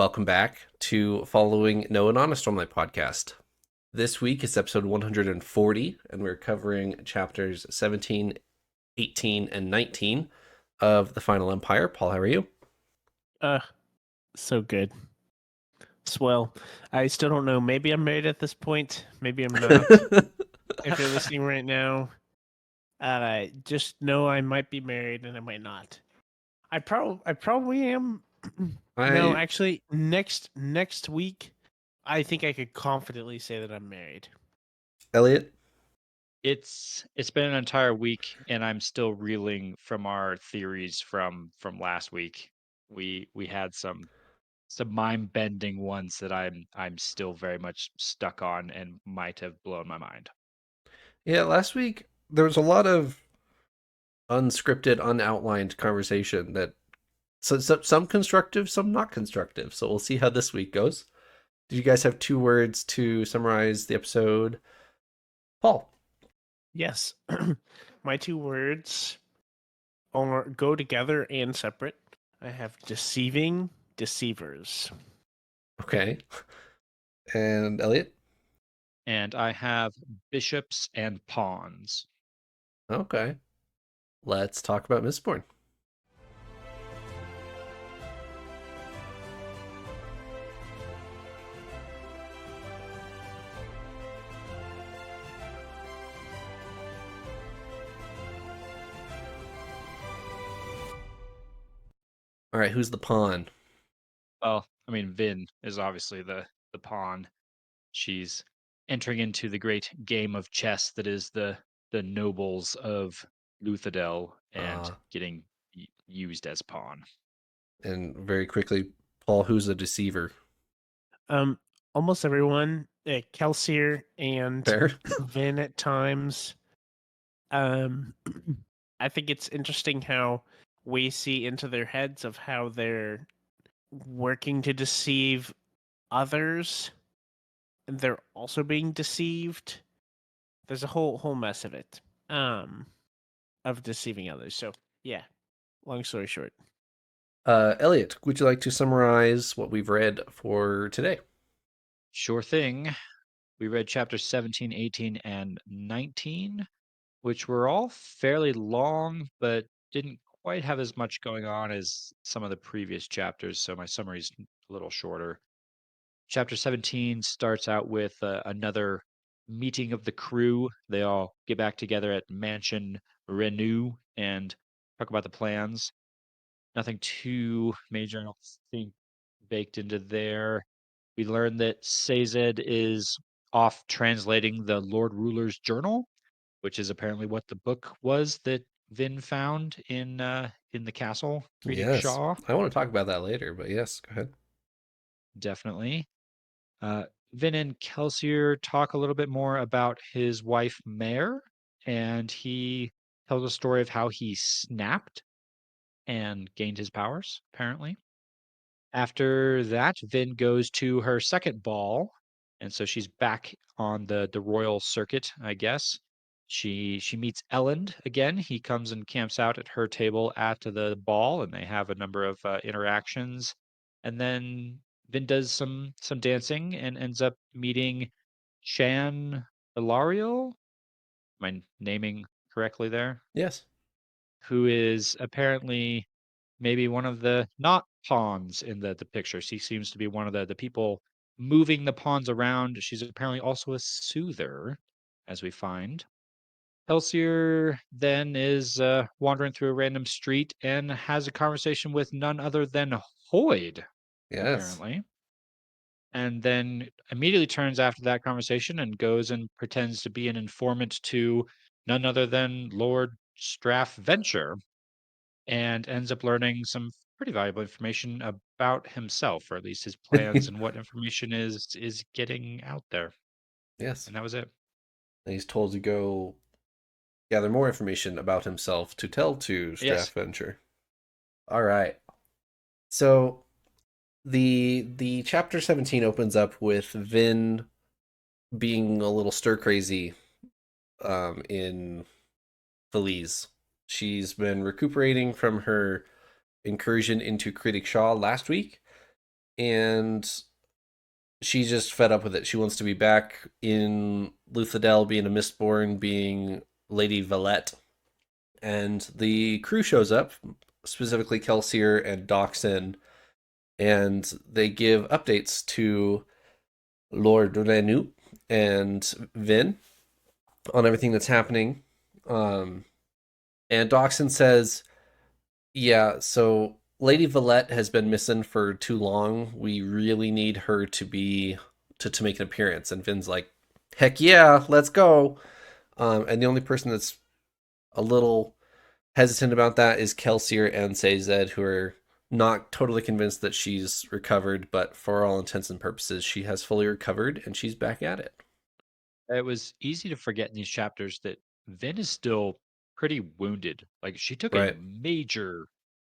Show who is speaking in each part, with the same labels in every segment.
Speaker 1: Welcome back to Following No and on a Stormlight podcast. This week is episode 140, and we're covering chapters 17, 18, and 19 of The Final Empire. Paul, how are you?
Speaker 2: Uh, so good. Swell. I still don't know. Maybe I'm married at this point. Maybe I'm not. If you're listening right now, just know I might be married and I might not. I probably am. No, actually, next week, I think I could confidently say that I'm married.
Speaker 1: Eliot?
Speaker 3: It's been an entire week, and I'm still reeling from our theories from last week. We had some mind bending ones that I'm still very much stuck on and might have blown my mind.
Speaker 1: Yeah, last week there was a lot of unscripted, unoutlined conversation that some constructive, some not constructive. So we'll see how this week goes. Did you guys have 2 words to summarize the episode? Paul?
Speaker 2: Yes. My 2 words go together and separate. I have deceiving, deceivers.
Speaker 1: Okay. And Eliot?
Speaker 3: And I have bishops and pawns.
Speaker 1: Okay. Let's talk about Mistborn. All right, who's the pawn?
Speaker 3: Well, I mean, Vin is obviously the pawn. She's entering into the great game of chess that is the nobles of Luthadel and getting used as pawn.
Speaker 1: And very quickly, Paul, who's the deceiver?
Speaker 2: Almost everyone, Kelsier and
Speaker 1: Fair.
Speaker 2: Vin at times. I think it's interesting how we see into their heads of how they're working to deceive others, and they're also being deceived. There's a whole mess of it, of deceiving others. So yeah, long story short.
Speaker 1: Eliot, would you like to summarize what we've read for today?
Speaker 3: Sure thing. We read chapters 17, 18, and 19, which were all fairly long, but didn't quite have as much going on as some of the previous chapters, so my summary's a little shorter. Chapter 17 starts out with another meeting of the crew. They all get back together at Mansion Renew and talk about the plans. Nothing too major, I don't think, baked into there. We learn that Sazed is off translating the Lord Ruler's journal, which is apparently what the book was that Vin found in the castle reading
Speaker 1: Yes.
Speaker 3: Shaw.
Speaker 1: I want to talk about that later, but yes, go ahead.
Speaker 3: Definitely. Vin and Kelsier talk a little bit more about his wife Mare, and he tells a story of how he snapped and gained his powers, apparently. After that, Vin goes to her second ball, and so she's back on the royal circuit, I guess. She meets Elend again. He comes and camps out at her table at the ball, and they have a number of interactions. And then Vin does some dancing and ends up meeting Shan Ilariel. Am I naming correctly there?
Speaker 1: Yes.
Speaker 3: Who is apparently maybe one of the not pawns in the picture. She seems to be one of the people moving the pawns around. She's apparently also a soother, as we find. Elsier then is wandering through a random street and has a conversation with none other than Hoyd,
Speaker 1: Yes.
Speaker 3: apparently. And then immediately turns after that conversation and goes and pretends to be an informant to none other than Lord Straff Venture, and ends up learning some pretty valuable information about himself, or at least his plans and what information is getting out there.
Speaker 1: Yes.
Speaker 3: And that was it.
Speaker 1: And he's told to go gather more information about himself to tell to
Speaker 3: Yes.
Speaker 1: Straff Venture. All right. So the chapter 17 opens up with Vin being a little stir crazy in Feliz. She's been recuperating from her incursion into Critic Shaw last week, and she's just fed up with it. She wants to be back in Luthadel, being a Mistborn, being Lady Valette. And the crew shows up, specifically Kelsier and Doxin, and they give updates to Lord Renu and Vin on everything that's happening. And Doxin says, yeah, so Lady Valette has been missing for too long. We really need her to be to make an appearance. And Vin's like, heck yeah, let's go. And the only person that's a little hesitant about that is Kelsier and Sazed, who are not totally convinced that she's recovered, but for all intents and purposes, she has fully recovered and she's back at it.
Speaker 3: It was easy to forget in these chapters that Vin is still pretty wounded. Like she took a
Speaker 1: Right.
Speaker 3: major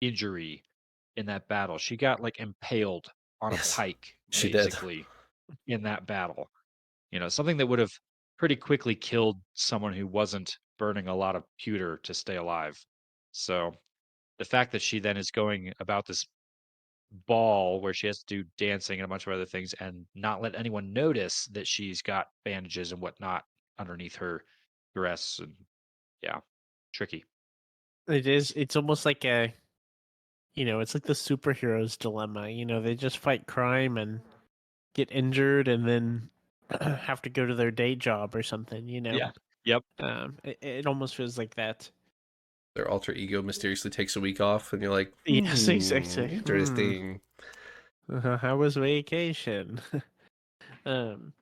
Speaker 3: injury in that battle. She got like impaled on a
Speaker 1: Yes,
Speaker 3: pike,
Speaker 1: she did.
Speaker 3: basically, in that battle. Something that would have pretty quickly killed someone who wasn't burning a lot of pewter to stay alive. So the fact that she then is going about this ball where she has to do dancing and a bunch of other things and not let anyone notice that she's got bandages and whatnot underneath her dress, and yeah, tricky.
Speaker 2: It is. It's almost like it's like the superheroes dilemma. They just fight crime and get injured and then have to go to their day job or something.
Speaker 3: Yeah. Yep.
Speaker 2: It almost feels like that.
Speaker 1: Their alter ego mysteriously takes a week off, and you're like,
Speaker 2: Yes, exactly.
Speaker 1: interesting.
Speaker 2: How was vacation? um,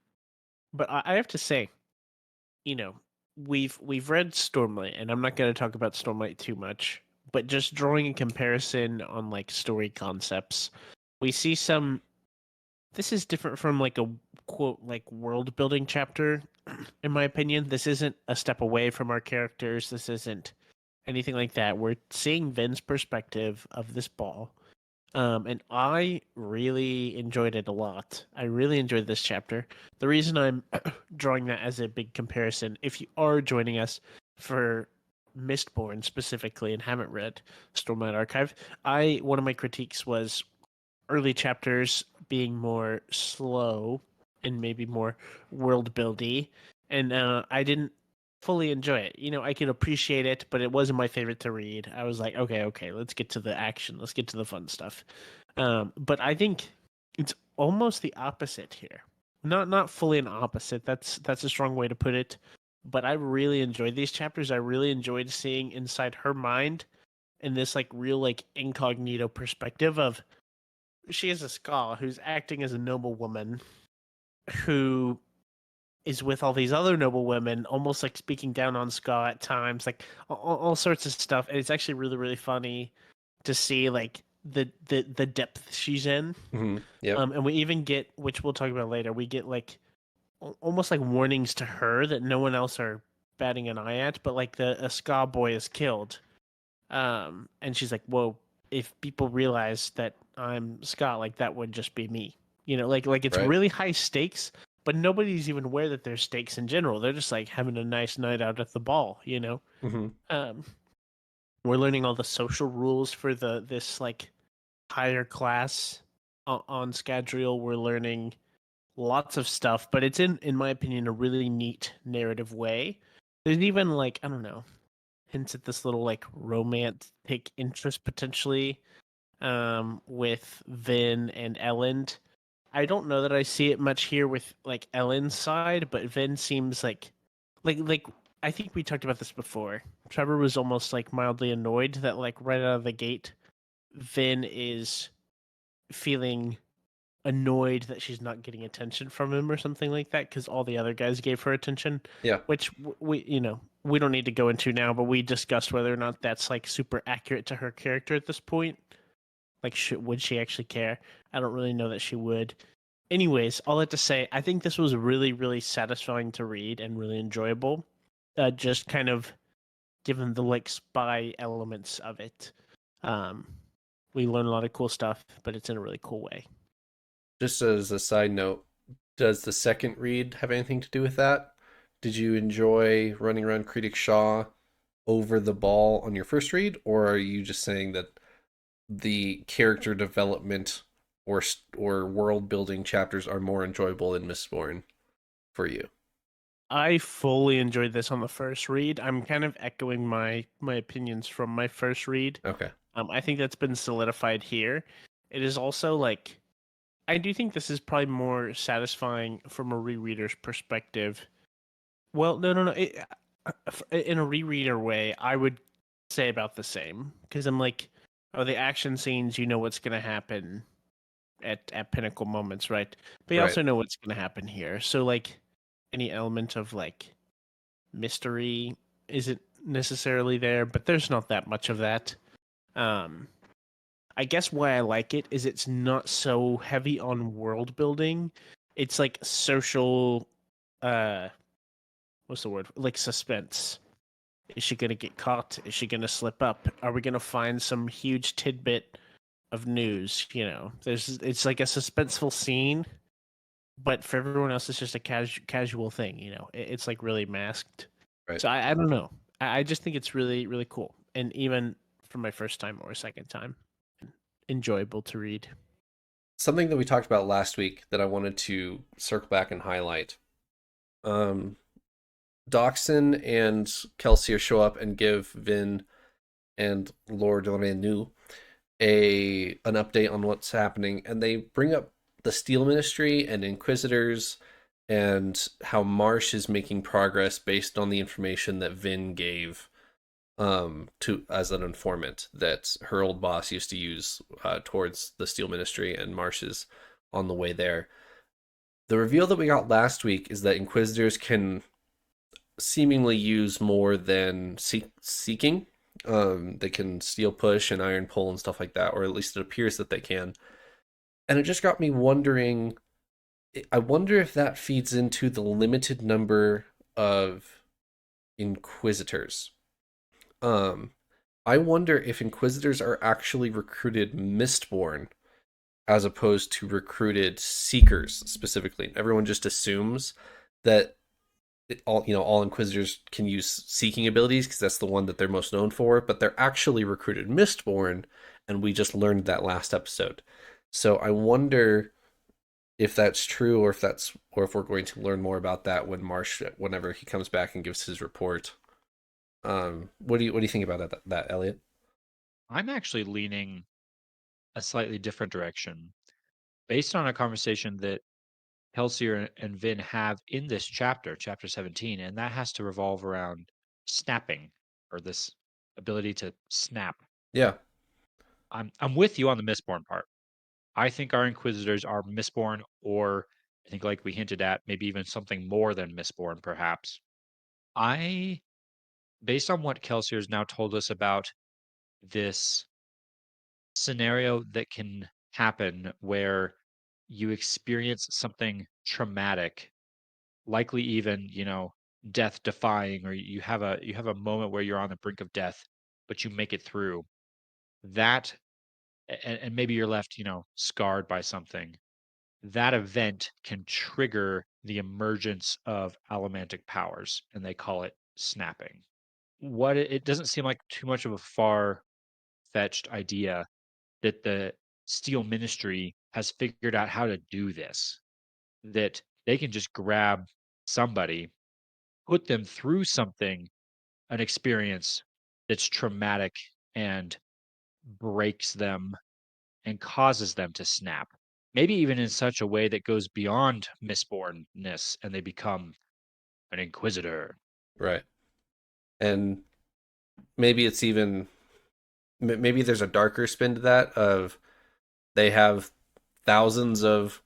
Speaker 2: but I have to say, you know, we've read Stormlight, and I'm not going to talk about Stormlight too much, but just drawing a comparison on like story concepts, we see some. This is different from like a quote like world building chapter, in my opinion. This isn't a step away from our characters. This isn't anything like that. We're seeing Vin's perspective of this ball. And I really enjoyed it a lot. I really enjoyed this chapter. The reason I'm drawing that as a big comparison, if you are joining us for Mistborn specifically and haven't read Stormlight Archive, one of my critiques was early chapters being more slow and maybe more world buildy, and I didn't fully enjoy it. I could appreciate it, but it wasn't my favorite to read. I was like, okay, let's get to the action, let's get to the fun stuff. But I think it's almost the opposite here. Not fully an opposite. That's a strong way to put it. But I really enjoyed these chapters. I really enjoyed seeing inside her mind in this like real like incognito perspective of she is a Ska who's acting as a noble woman who is with all these other noble women, almost like speaking down on Ska at times, like all sorts of stuff. And it's actually really, really funny to see like the depth she's in.
Speaker 1: Mm-hmm. Yep.
Speaker 2: And we even get, which we'll talk about later, we get like almost like warnings to her that no one else are batting an eye at, but like a Ska boy is killed. And she's like, whoa, if people realize that I'm Scott, like that would just be me. Like it's
Speaker 1: Right.
Speaker 2: really high stakes, but nobody's even aware that there's stakes in general. They're just like having a nice night out at the ball.
Speaker 1: Mm-hmm.
Speaker 2: We're learning all the social rules for this like higher class on Scadrial. We're learning lots of stuff, but it's in my opinion, a really neat narrative way. There's even like, I don't know, hints at this little like romantic interest potentially with Vin and Elend. I don't know that I see it much here with like Elend's side, but Vin seems like I think we talked about this before. Trevor was almost like mildly annoyed that like right out of the gate, Vin is feeling annoyed that she's not getting attention from him or something like that because all the other guys gave her attention.
Speaker 1: Yeah.
Speaker 2: Which we don't need to go into now, but we discussed whether or not that's like super accurate to her character at this point. Like, would she actually care? I don't really know that she would. Anyways, all that to say, I think this was really, really satisfying to read and really enjoyable. Just kind of given the like spy elements of it. We learn a lot of cool stuff, but it's in a really cool way.
Speaker 1: Just as a side note, does the second read have anything to do with that? Did you enjoy running around Critic Shaw over the ball on your first read, or are you just saying that the character development or world building chapters are more enjoyable in Mistborn for you?
Speaker 2: I fully enjoyed this on the first read. I'm kind of echoing my opinions from my first read.
Speaker 1: Okay.
Speaker 2: I think that's been solidified here. It is also like I do think this is probably more satisfying from a rereader's perspective. Well, no. In a rereader way, I would say about the same because I'm like, oh, the action scenes, you know what's going to happen at pinnacle moments, right? But you
Speaker 1: Right.
Speaker 2: also know what's going to happen here. So like, any element of like mystery isn't necessarily there, but there's not that much of that. Um, I guess why I like it is it's not so heavy on world building. It's like social uh what's the word? Like suspense. Is she gonna get caught? Is she gonna slip up? Are we gonna find some huge tidbit of news? You know, it's like a suspenseful scene, but for everyone else, it's just a casual thing. You know, it's like really masked.
Speaker 1: Right.
Speaker 2: So I don't know. I just think it's really cool, and even for my first time or second time, enjoyable to read.
Speaker 1: Something that we talked about last week that I wanted to circle back and highlight. Um, Doxson and Kelsier show up and give Vin and Lord Renu an update on what's happening, and they bring up the Steel Ministry and Inquisitors and how Marsh is making progress based on the information that Vin gave to as an informant that her old boss used to use towards the Steel Ministry, and Marsh is on the way there. The reveal that we got last week is that Inquisitors can seemingly use more than seeking. They can steel push and iron pull and stuff like that, or at least it appears that they can. And it just got me wondering. I wonder if that feeds into the limited number of Inquisitors. Um, I wonder if Inquisitors are actually recruited Mistborn as opposed to recruited Seekers specifically. Everyone just assumes that all Inquisitors can use seeking abilities because that's the one that they're most known for, but they're actually recruited Mistborn, and we just learned that last episode. So I wonder if that's true, or if we're going to learn more about that whenever he comes back and gives his report. What do you think about that Elliot?
Speaker 3: I'm actually leaning a slightly different direction based on a conversation that Kelsier and Vin have in this chapter 17, and that has to revolve around snapping or this ability to snap.
Speaker 1: Yeah.
Speaker 3: I'm with you on the Mistborn part. I think our Inquisitors are Mistborn, or I think, like we hinted at, maybe even something more than Mistborn, perhaps. I, based on what Kelsier has now told us about this scenario that can happen where you experience something traumatic, likely even, death defying, or you have a moment where you're on the brink of death, but you make it through. That and maybe you're left, scarred by something. That event can trigger the emergence of allomantic powers, and they call it snapping. It doesn't seem like too much of a far-fetched idea that the Steel Ministry has figured out how to do this, that they can just grab somebody, put them through something, an experience that's traumatic and breaks them and causes them to snap. Maybe even in such a way that goes beyond misbornness and they become an inquisitor.
Speaker 1: Right. And maybe it's even maybe there's a darker spin to that of they have thousands of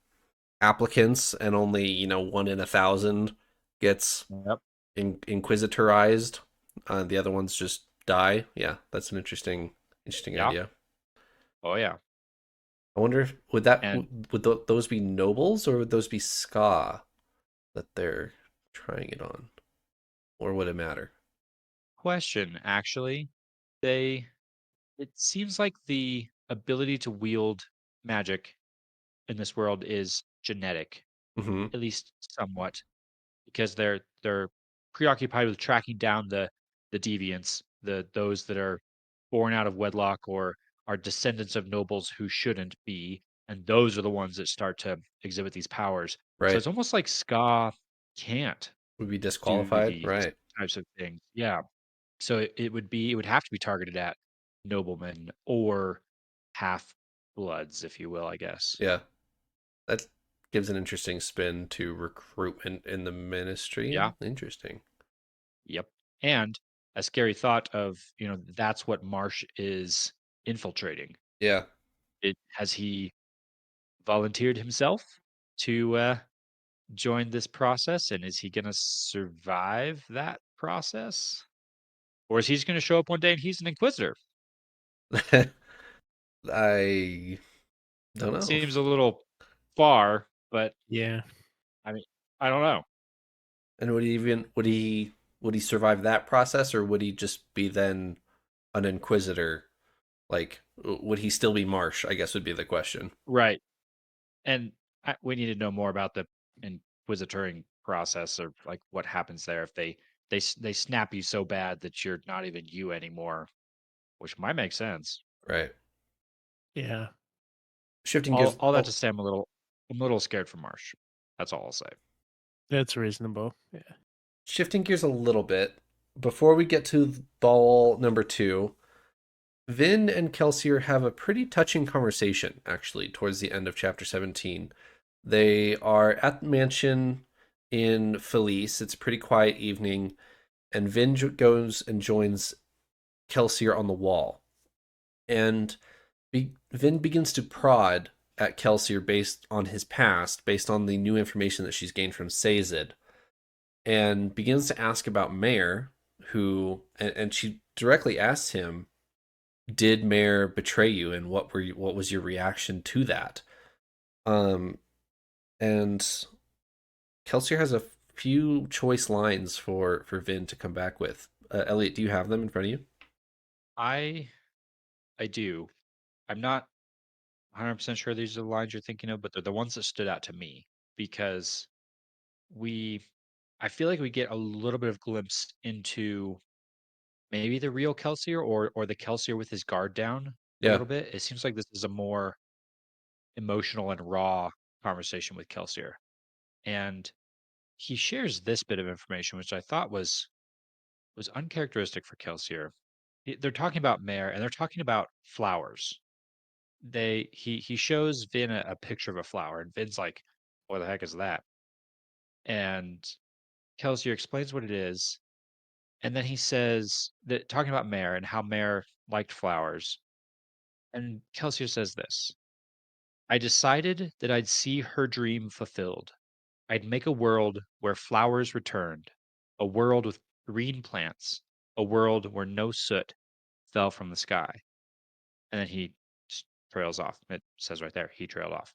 Speaker 1: applicants and only one in 1,000 gets
Speaker 3: Yep.
Speaker 1: inquisitorized. The other ones just die. Yeah, that's an interesting
Speaker 3: Yeah.
Speaker 1: idea.
Speaker 3: Oh yeah.
Speaker 1: I wonder if
Speaker 3: And
Speaker 1: those be nobles, or would those be ska that they're trying it on, or would it matter?
Speaker 3: question, actually, they it seems like the ability to wield magic in this world is genetic,
Speaker 1: Hmm.
Speaker 3: at least somewhat, because they're preoccupied with tracking down the deviants, those that are born out of wedlock or are descendants of nobles who shouldn't be. and those are the ones that start to exhibit these powers. So
Speaker 1: Right.
Speaker 3: it's almost like Ska can't
Speaker 1: Would be
Speaker 3: do
Speaker 1: disqualified.
Speaker 3: these
Speaker 1: Right.
Speaker 3: types of things. Yeah. So it would have to be targeted at noblemen or half bloods, if you will, I guess.
Speaker 1: Yeah. That gives an interesting spin to recruitment in the
Speaker 3: Yeah.
Speaker 1: ministry. Interesting.
Speaker 3: Yep. And a scary thought of, that's what Marsh is infiltrating.
Speaker 1: Yeah.
Speaker 3: Has he volunteered himself to join this process, and is he going to survive that process? Or is he just going to show up one day and he's an inquisitor?
Speaker 1: I don't know.
Speaker 3: Seems a little far, but
Speaker 2: Yeah.
Speaker 3: I mean, I don't know.
Speaker 1: And would he survive that process, or would he just be then an inquisitor? Like, would he still be Marsh? I guess would be the question.
Speaker 3: Right. And we need to know more about the inquisitoring process, or like what happens there if they snap you so bad that you're not even you anymore, which might make sense.
Speaker 1: Right.
Speaker 2: Yeah.
Speaker 1: Shifting gears.
Speaker 3: All that to
Speaker 1: Oh,
Speaker 3: say, I'm a little scared for Marsh. That's all I'll say.
Speaker 2: That's reasonable. Yeah.
Speaker 1: shifting gears a little bit. Before we get to ball number 2, Vin and Kelsier have a pretty touching conversation, actually, towards the end of chapter 17. They are at the mansion in Felice. It's a pretty quiet evening, and Vin goes and joins Kelsier on the wall. And Vin begins to prod at Kelsier based on his past, based on the new information that she's gained from Sazed, and begins to ask about Mare, and she directly asks him, did Mare betray you, and what was your reaction to that? Um, and Kelsier has a few choice lines for Vin to come back with. Elliot, do you have them in front of you?
Speaker 3: I I do. I'm not 100% sure these are the lines you're thinking of, but they're the ones that stood out to me because we I feel like we get a little bit of glimpse into maybe the real Kelsier, or the Kelsier with his guard down a
Speaker 1: Yeah,
Speaker 3: little bit. It seems like this is a more emotional and raw conversation with Kelsier. And he shares this bit of information, which I thought was uncharacteristic for Kelsier. They're talking about Mare, and they're talking about flowers. He shows Vin a picture of a flower, and Vin's like, "What the heck is that?" And Kelsier explains what it is, and then he says that talking about Mare and how Mare liked flowers, and Kelsier says this: "I decided that I'd see her dream fulfilled. I'd make a world where flowers returned, a world with green plants, a world where no soot fell from the sky." And then he just trails off. It says right there, he trailed off.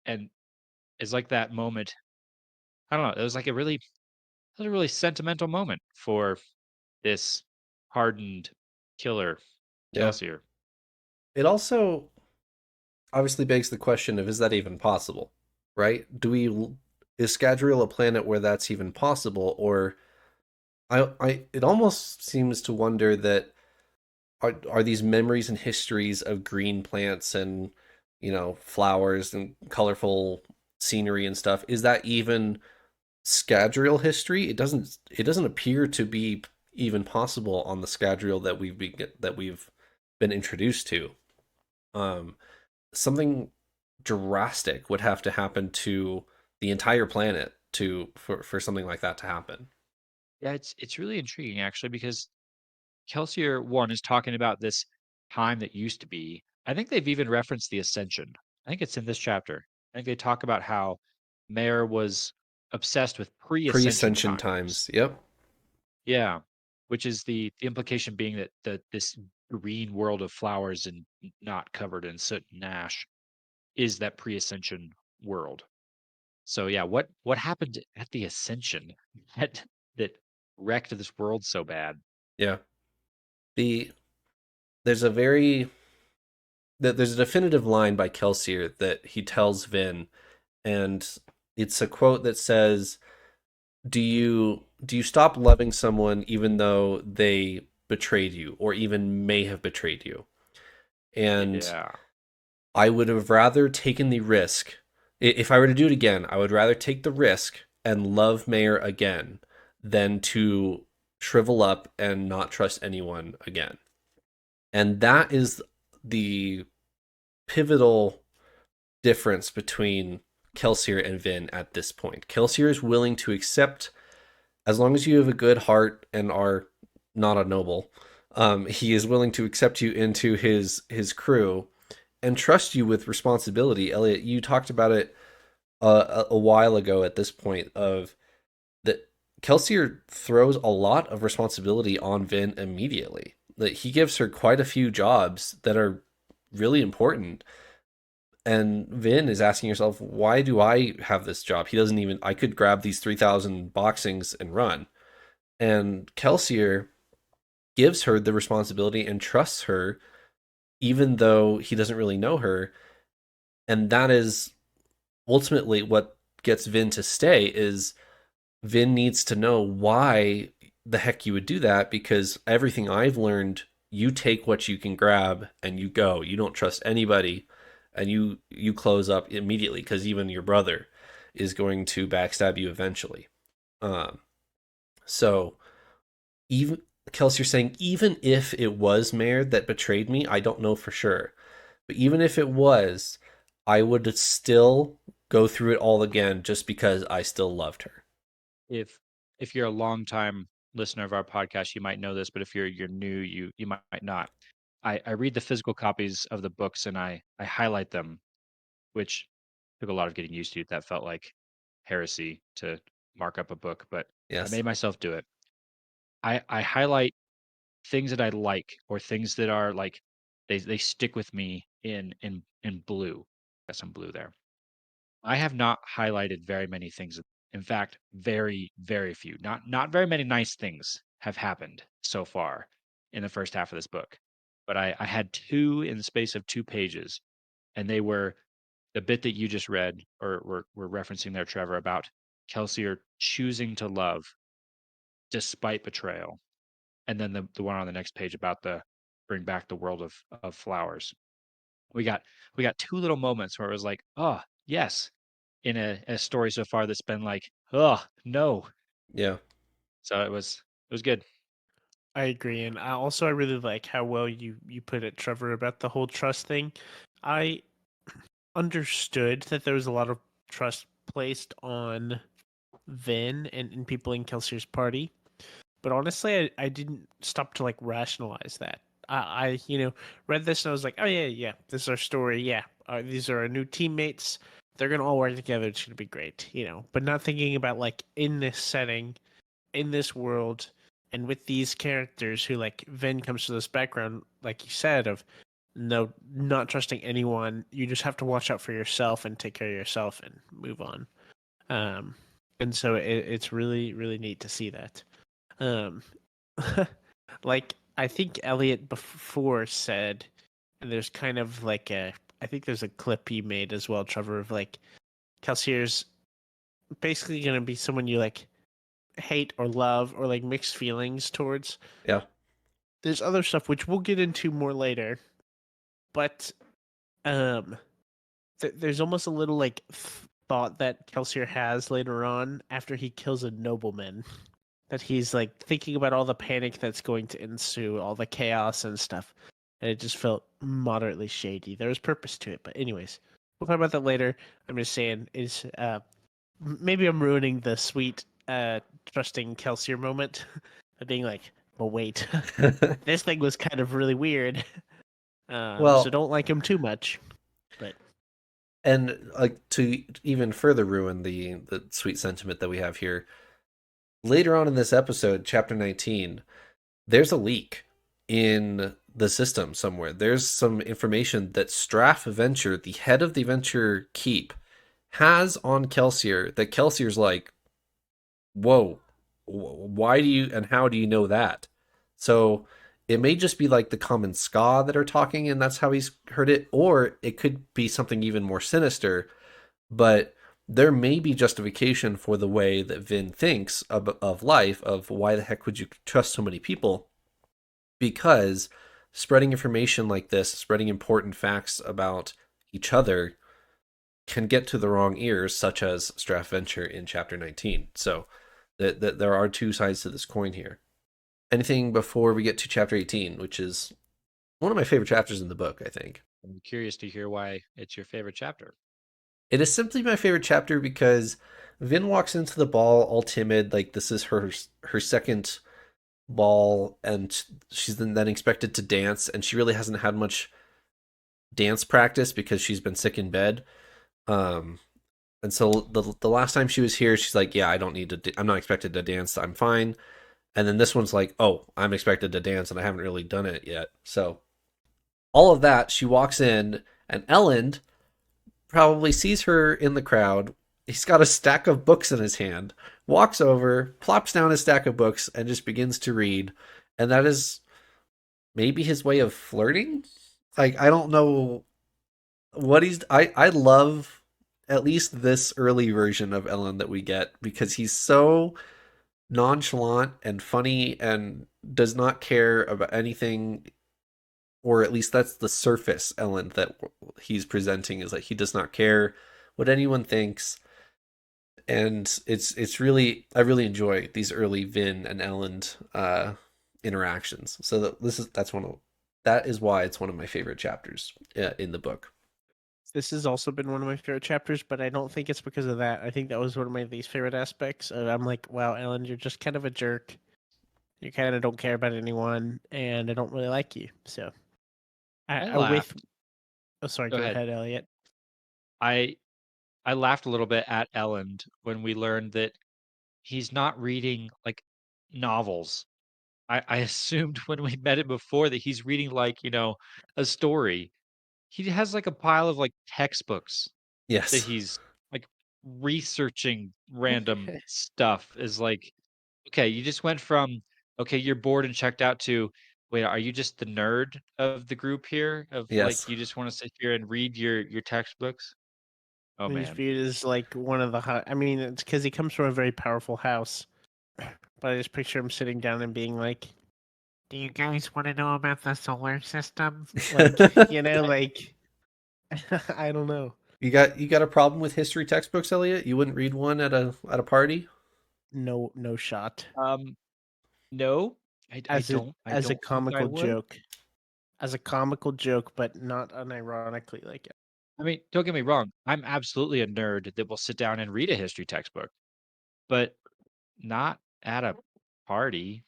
Speaker 3: And it's like that moment. I don't know. It was a really sentimental moment for this hardened killer,
Speaker 1: yeah.
Speaker 3: Kelsier.
Speaker 1: It also obviously begs the question of, is that even possible, right? Is Scadrial a planet where that's even possible, or it almost seems to wonder that are these memories and histories of green plants and flowers and colorful scenery and stuff, is that even Scadrial history? It doesn't appear to be even possible on the Scadrial that we've been introduced to. Um, Something drastic would have to happen to the entire planet for something like that to happen.
Speaker 3: Yeah, it's really intriguing actually because Kelsier one is talking about this time that used to be. I think they've even referenced the Ascension. I think it's in this chapter. I think they talk about how Mare was obsessed with pre-Ascension
Speaker 1: Pre-ascension
Speaker 3: times.
Speaker 1: times. Yep.
Speaker 3: Yeah, which is the implication being that this green world of flowers and not covered in soot and ash is that pre-Ascension world. So yeah, what happened at the Ascension that that wrecked this world so bad?
Speaker 1: Yeah. The there's a very there's a definitive line by Kelsier that he tells Vin, and it's a quote that says, do you stop loving someone even though they betrayed you or even may have betrayed you?" And
Speaker 3: Yeah.
Speaker 1: I would have rather taken the risk. If I were to do it again, I would rather take the risk and love Mayor again than to shrivel up and not trust anyone again. And that is the pivotal difference between Kelsier and Vin at this point. Kelsier is willing to accept, as long as you have a good heart and are not a noble, he is willing to accept you into his crew and trust you with responsibility. Eliot, you talked about it a while ago at this point of that Kelsier throws a lot of responsibility on Vin immediately. That he gives her quite a few jobs that are really important. And Vin is asking herself, why do I have this job? He doesn't even, I could grab these 3,000 boxings and run. And Kelsier gives her the responsibility and trusts her, even though he doesn't really know her. And that is ultimately what gets Vin to stay is Vin needs to know why the heck you would do that, because everything I've learned, you take what you can grab and you go. You don't trust anybody, and you close up immediately because even your brother is going to backstab you eventually. So even Kelsey's saying, even if it was Mare that betrayed me, I don't know for sure, but even if it was, I would still go through it all again just because I still loved her.
Speaker 3: If you're a long time listener of our podcast, you might know this, but if you're new, you might not. I read the physical copies of the books and I highlight them, which took a lot of getting used to. That felt like heresy to mark up a book, but I
Speaker 1: Yes.
Speaker 3: made myself do it. I highlight things that I like or things that are like they stick with me in blue. Got some blue there. I have not highlighted very many things. In fact, very, very few. Not very many nice things have happened so far in the first half of this book. But I had two in the space of 2 pages, and they were the bit that you just read or were referencing there, Trevor, about Kelsier choosing to love despite betrayal. And then the one on the next page about the bring back the world of flowers. We got we got two little moments where it was like, oh yes, in a story so far that's been like, oh no.
Speaker 1: Yeah.
Speaker 3: So it was good.
Speaker 2: I agree, and I really like how well you put it, Trevor, about the whole trust thing. I understood that there was a lot of trust placed on Vin and people in Kelsier's party, but honestly, I didn't stop to like rationalize that. I read this and I was like, oh yeah, this is our story. Yeah, these are our new teammates. They're gonna all work together. It's gonna be great, But not thinking about like in this setting, in this world, and with these characters who like Vin comes to this background, like you said, of no not trusting anyone. You just have to watch out for yourself and take care of yourself and move on. Um, and so it's really really neat to see that. Um, like I think Eliot before said, and there's kind of like I think there's a clip he made as well, Trevor, of like Kelsier's basically gonna be someone you like hate or love or like mixed feelings towards.
Speaker 1: Yeah.
Speaker 2: There's other stuff which we'll get into more later, but um, there's almost a little like thought that Kelsier has later on after he kills a nobleman, that he's like thinking about all the panic that's going to ensue, all the chaos and stuff, and it just felt moderately shady. There was purpose to it, but anyways, we'll talk about that later. I'm just saying is maybe I'm ruining the sweet trusting Kelsier moment of being like, well, wait, this thing was kind of really weird. So
Speaker 1: Well,
Speaker 2: don't like him too much. But
Speaker 1: and like to even further ruin the sweet sentiment that we have here, later on in this episode, chapter 19, there's a leak in the system somewhere. There's some information that Straff Venture, the head of the Venture Keep, has on Kelsier that Kelsier's like, whoa, why do you and how do you know that? So it may just be like the common ska that are talking and that's how he's heard it, or it could be something even more sinister, but there may be justification for the way that Vin thinks of life, of why the heck would you trust so many people, because spreading information like this, spreading important facts about each other can get to the wrong ears, such as Strathventure in chapter 19. So that there are two sides to this coin here. Anything before we get to chapter 18, which is one of my favorite chapters in the book, I think.
Speaker 3: I'm curious to hear why it's your favorite chapter.
Speaker 1: It is simply my favorite chapter because Vin walks into the ball all timid, like this is her second ball, and she's then expected to dance, and she really hasn't had much dance practice because she's been sick in bed. Um, and so the last time she was here, she's like, "Yeah, I don't need to. I'm not expected to dance. I'm fine." And then this one's like, "Oh, I'm expected to dance, and I haven't really done it yet." So all of that, she walks in, and Ellen probably sees her in the crowd. He's got a stack of books in his hand, walks over, plops down his stack of books, and just begins to read. And that is maybe his way of flirting. Like, I don't know what he's. I love at least this early version of Ellen that we get because he's so nonchalant and funny and does not care about anything, or at least that's the surface Ellen that he's presenting, is like he does not care what anyone thinks. And it's really, I really enjoy these early Vin and Ellen interactions. So that is why it's one of my favorite chapters in the book.
Speaker 2: This has also been one of my favorite chapters, but I don't think it's because of that. I think that was one of my least favorite aspects. I'm like, wow, Ellen, you're just kind of a jerk. You kind of don't care about anyone, and I don't really like you. So,
Speaker 3: I
Speaker 2: I with.
Speaker 3: laughed.
Speaker 2: Oh, sorry.
Speaker 3: Go
Speaker 2: Go
Speaker 3: ahead.
Speaker 2: ahead, Elliot.
Speaker 3: I I laughed a little bit at Elland when we learned that he's not reading like novels. I assumed when we met him before that he's reading like, a story. He has like a pile of like textbooks that
Speaker 1: Yes.
Speaker 3: he's like researching random stuff is like, okay, you just went from, okay, you're bored and checked out to, wait, are you just the nerd of the group here? Of like,
Speaker 1: Yes.
Speaker 3: you just want to sit here and read your textbooks? Oh
Speaker 2: He's
Speaker 3: man.
Speaker 2: viewed as like one of the. I mean, it's because he comes from a very powerful house. But I just picture him sitting down and being like, "Do you guys want to know about the solar system?" Like, like I don't know.
Speaker 1: You got a problem with history textbooks, Elliot? You wouldn't read one at a party?
Speaker 2: No, no shot.
Speaker 3: Um, no, I
Speaker 2: As a
Speaker 3: don't I
Speaker 2: as a
Speaker 3: don't think I
Speaker 2: comical
Speaker 3: would.
Speaker 2: joke, but not unironically like it.
Speaker 3: I mean, don't get me wrong. I'm absolutely a nerd that will sit down and read a history textbook, but not at a party.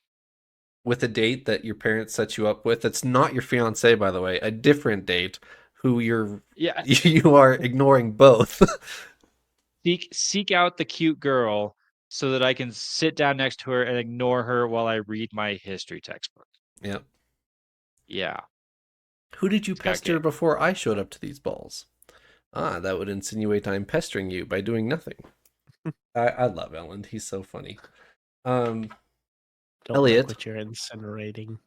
Speaker 1: With a date that your parents set you up with, that's not your fiance, by the way, a different date who
Speaker 3: Yeah,
Speaker 1: you are ignoring both.
Speaker 3: seek out the cute girl so that I can sit down next to her and ignore her while I read my history textbook.
Speaker 1: Yeah.
Speaker 3: Yeah,
Speaker 1: Who did you
Speaker 3: it's got
Speaker 1: pester
Speaker 3: game.
Speaker 1: before I showed up to these balls? Ah, that would insinuate I'm pestering you by doing nothing. I love Ellen. He's so funny. Um,
Speaker 2: Don't like
Speaker 1: Elliot,
Speaker 2: what you're incinerating.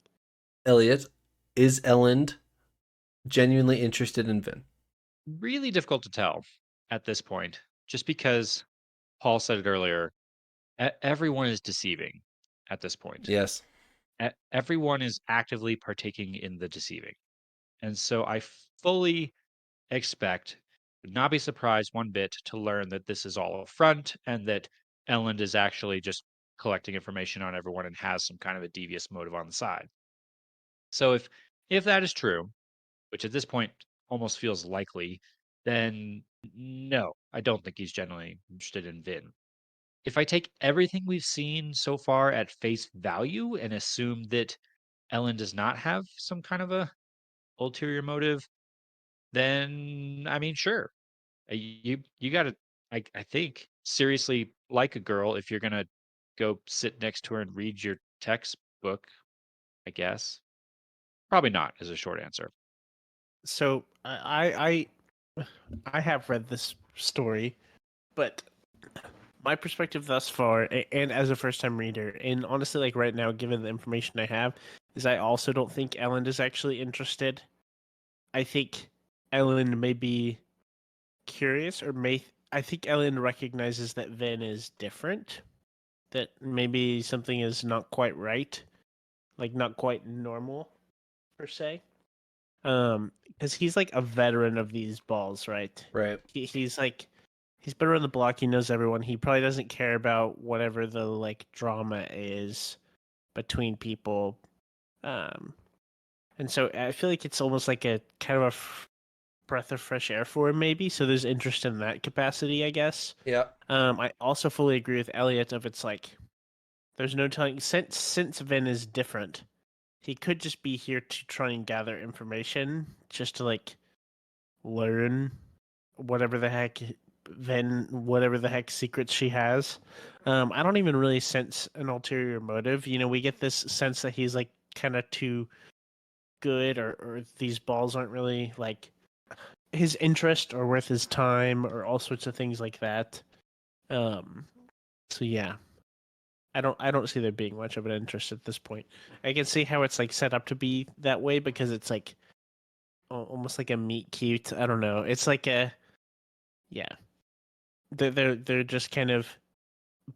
Speaker 1: Elliot, is Ellen genuinely interested in Vin?
Speaker 3: Really difficult to tell at this point, just because Paul said it earlier. Everyone is deceiving at this point.
Speaker 1: Yes.
Speaker 3: Everyone is actively partaking in the deceiving. And so I fully expect, would not be surprised one bit to learn that this is all a front and that Elland is actually just collecting information on everyone and has some kind of a devious motive on the side. So if that is true, which at this point almost feels likely, then no, I don't think he's genuinely interested in Vin. If I take everything we've seen so far at face value and assume that Ellen does not have some kind of a ulterior motive, then I mean, sure, you got to, I think, seriously like a girl if you're gonna go sit next to her and read your textbook. I guess probably not is a short answer.
Speaker 2: So I have read this story, but my perspective thus far, and as a first time reader, and honestly, like right now, given the information I have, is I also don't think Ellen is actually interested. I think Ellen may be curious, or I think Ellen recognizes that Vin is different, that maybe something is not quite right, like not quite normal per se. Because he's like a veteran of these balls, right?
Speaker 1: Right.
Speaker 2: He's like he's been around the block. He knows everyone. He probably doesn't care about whatever the like drama is between people. Um, and so I feel like it's almost like a kind of a breath of fresh air for him, maybe. So there's interest in that capacity, I guess.
Speaker 1: Yeah.
Speaker 2: I also fully agree with Eliot of it's like there's no telling since Vin is different. He could just be here to try and gather information, just to like learn whatever the heck whatever the heck secrets she has. I don't even really sense an ulterior motive. You know, we get this sense that he's like kind of too good, or these balls aren't really like his interest or worth his time, or all sorts of things like that. Um, so yeah, I don't see there being much of an interest at this point. I can see how it's like set up to be that way because it's like almost like a meet cute. I don't know. It's like a yeah. They're just kind of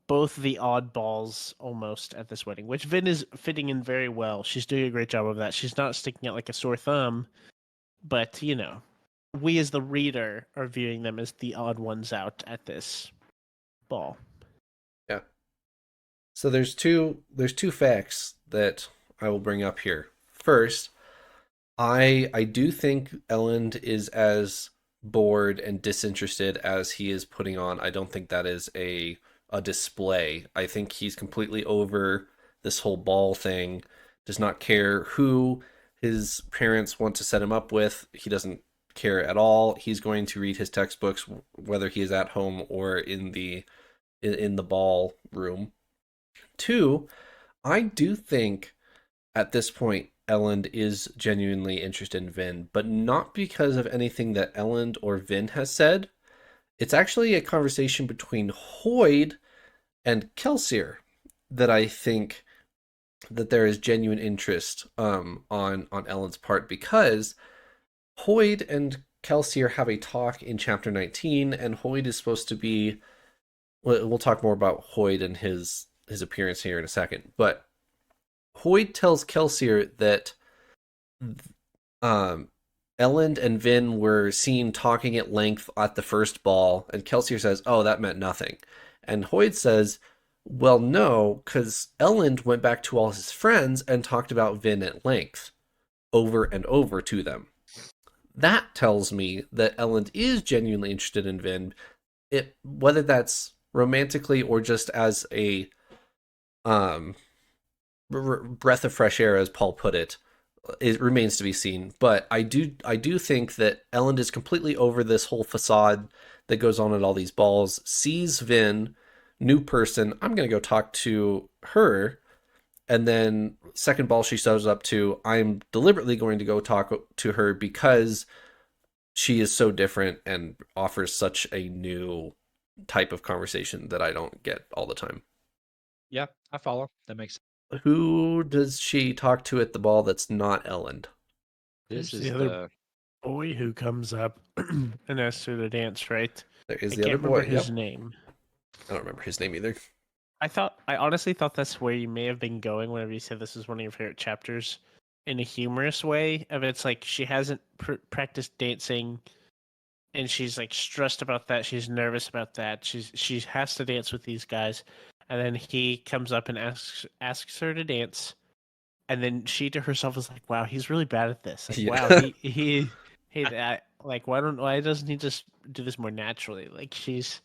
Speaker 2: both the oddballs almost at this wedding, which Vin is fitting in very well. She's doing a great job of that. She's not sticking out like a sore thumb, but you know, we as the reader are viewing them as the odd ones out at this ball.
Speaker 1: Yeah. So there's two facts that I will bring up here. First, I do think Elend is as bored and disinterested as he is putting on. I don't think that is a display. I think he's completely over this whole ball thing. Does not care who his parents want to set him up with. He doesn't care at all. He's going to read his textbooks whether he is at home or in the ball room. Two, I do think at this point, Elend is genuinely interested in Vin, but not because of anything that Elend or Vin has said. It's actually a conversation between Hoyd and Kelsier that I think that there is genuine interest on Elend's part, because Hoyd and Kelsier have a talk in chapter 19, and Hoyd is supposed to be. We'll talk more about Hoyd and his appearance here in a second, but Hoyd tells Kelsier that um, Elend and Vin were seen talking at length at the first ball, and Kelsier says, "Oh, that meant nothing." And Hoyd says, "Well, no, because Elend went back to all his friends and talked about Vin at length, over and over to them." That tells me that Elend is genuinely interested in Vin, whether that's romantically or just as a um, breath of fresh air, as Paul put it. It remains to be seen, but I do think that Elend is completely over this whole facade that goes on at all these balls. Sees Vin, new person. I'm gonna go talk to her, and then second ball she shows up to. I'm deliberately going to go talk to her because she is so different and offers such a new type of conversation that I don't get all the time.
Speaker 3: Yeah, I follow. That makes sense.
Speaker 1: Who does she talk to at the ball that's not Elend?
Speaker 3: This
Speaker 2: There's
Speaker 3: is
Speaker 2: the other boy who comes up and asks her to dance, right?
Speaker 1: There is
Speaker 2: I
Speaker 1: the other
Speaker 2: can't remember
Speaker 1: boy.
Speaker 2: his
Speaker 1: Yep.
Speaker 2: name.
Speaker 1: I don't remember his name either.
Speaker 2: I honestly thought that's where you may have been going whenever you said this is one of your favorite chapters, in a humorous way. Of it's like she hasn't practiced dancing, and she's like stressed about that. She's nervous about that. She has to dance with these guys, and then he comes up and asks her to dance, and then she to herself is like, "Wow, he's really bad at this. Like, wow,
Speaker 1: Yeah.
Speaker 2: he that like why doesn't he just do this more naturally? Like she's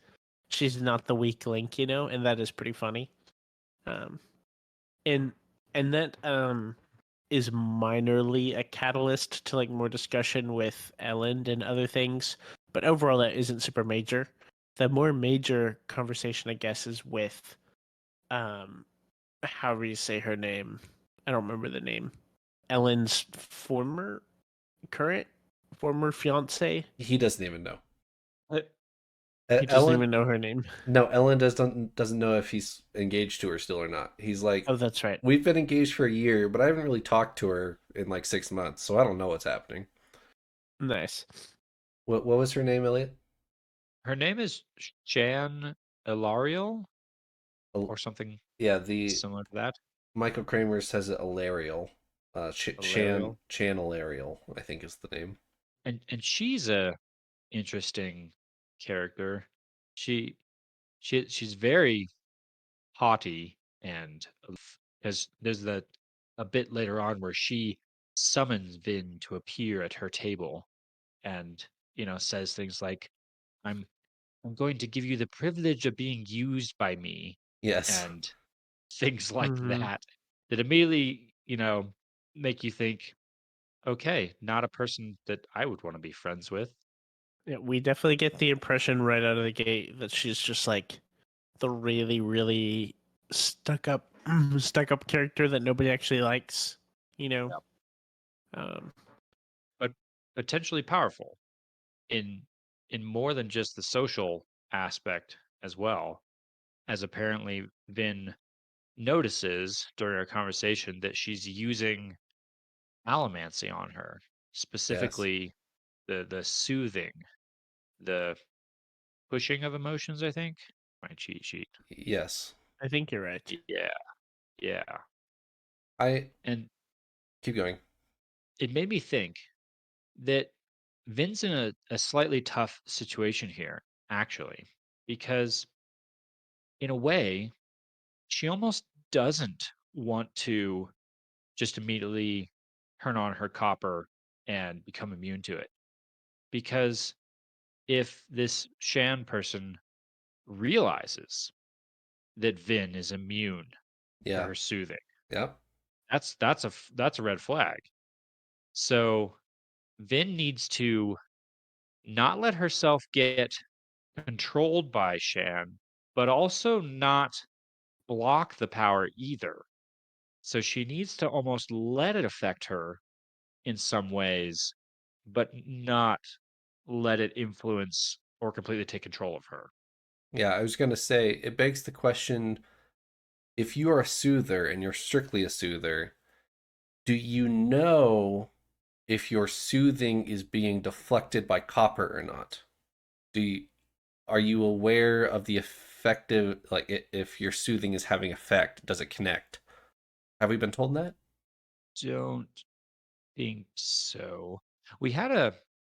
Speaker 2: not the weak link, you know, and that is pretty funny. Um, and that is minorly a catalyst to like more discussion with Elend and other things, but overall that isn't super major. The more major conversation, I guess, is with however you say her name. I don't remember the name. Ellen's current former fiance.
Speaker 1: He doesn't even know.
Speaker 3: Uh,
Speaker 2: He doesn't
Speaker 1: Ellen,
Speaker 2: even know her name.
Speaker 1: no, Ellen doesn't know if he's engaged to her still or not. He's like,
Speaker 2: Oh, that's right.
Speaker 1: we've been engaged for a year, but I haven't really talked to her in like 6 months, so I don't know what's happening.
Speaker 2: Nice.
Speaker 1: What was her name, Elliot?
Speaker 3: Her name is Jan Ilariel
Speaker 1: El-
Speaker 3: or something
Speaker 1: Yeah, the
Speaker 3: similar to that.
Speaker 1: Michael Kramer says it Alariel.
Speaker 3: Valerial.
Speaker 1: Channel Ariel, I think is the name.
Speaker 3: And she's a interesting character. She she's very haughty and because there's that a bit later on where she summons Vin to appear at her table and says things like I'm I'm going to give you the privilege of being used by me
Speaker 1: Yes.
Speaker 3: and things like
Speaker 2: Mm-hmm.
Speaker 3: that immediately, make you think, okay, not a person that I would want to be friends with.
Speaker 2: Yeah, we definitely get the impression right out of the gate that she's just like the really, really stuck up character that nobody actually likes. You know,
Speaker 3: Yep.
Speaker 2: um,
Speaker 3: But potentially powerful in more than just the social aspect as well, as apparently Vin notices during our conversation that she's using allomancy on her,
Speaker 1: Yes.
Speaker 3: specifically the soothing, the pushing of emotions, I think. My cheat sheet.
Speaker 1: Yes.
Speaker 2: I think you're right.
Speaker 3: Yeah, yeah.
Speaker 1: I
Speaker 3: And
Speaker 1: keep going.
Speaker 3: it made me think that Vin's in a slightly tough situation here, actually, because in a way, she almost doesn't want to just immediately turn on her copper and become immune to it. Because if this Shan person realizes that Vin is immune to
Speaker 1: Yeah.
Speaker 3: her soothing,
Speaker 1: Yeah.
Speaker 3: that's a red flag. So Vin needs to not let herself get controlled by Shan, but also not block the power either. So she needs to almost let it affect her in some ways, but not let it influence or completely take control of her.
Speaker 1: Yeah, I was going to say it begs the question, if you are a soother and you're strictly a soother, do you know if your soothing is being deflected by copper or not? Do you, are you aware of the effective, like if your soothing is having effect, does it connect? Have we been told that?
Speaker 3: Don't think so. We had a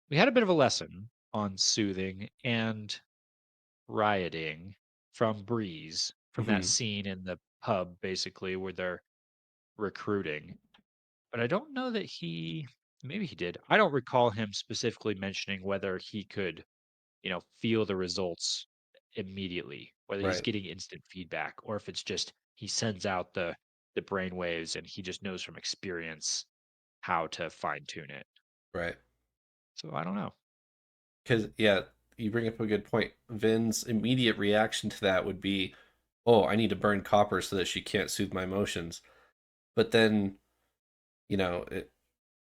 Speaker 3: we had a bit of a lesson on soothing and rioting from Breeze, from that
Speaker 1: Hmm.
Speaker 3: scene in the pub basically where they're recruiting. But I don't know that maybe he did. I don't recall him specifically mentioning whether he could, feel the results immediately, whether he's
Speaker 1: Right.
Speaker 3: getting instant feedback or if it's just he sends out the brain waves and he just knows from experience how to fine tune it.
Speaker 1: Right.
Speaker 3: So I don't know.
Speaker 1: Because, yeah, you bring up a good point. Vin's immediate reaction to that would be, oh, I need to burn copper so that she can't soothe my emotions. But then, it,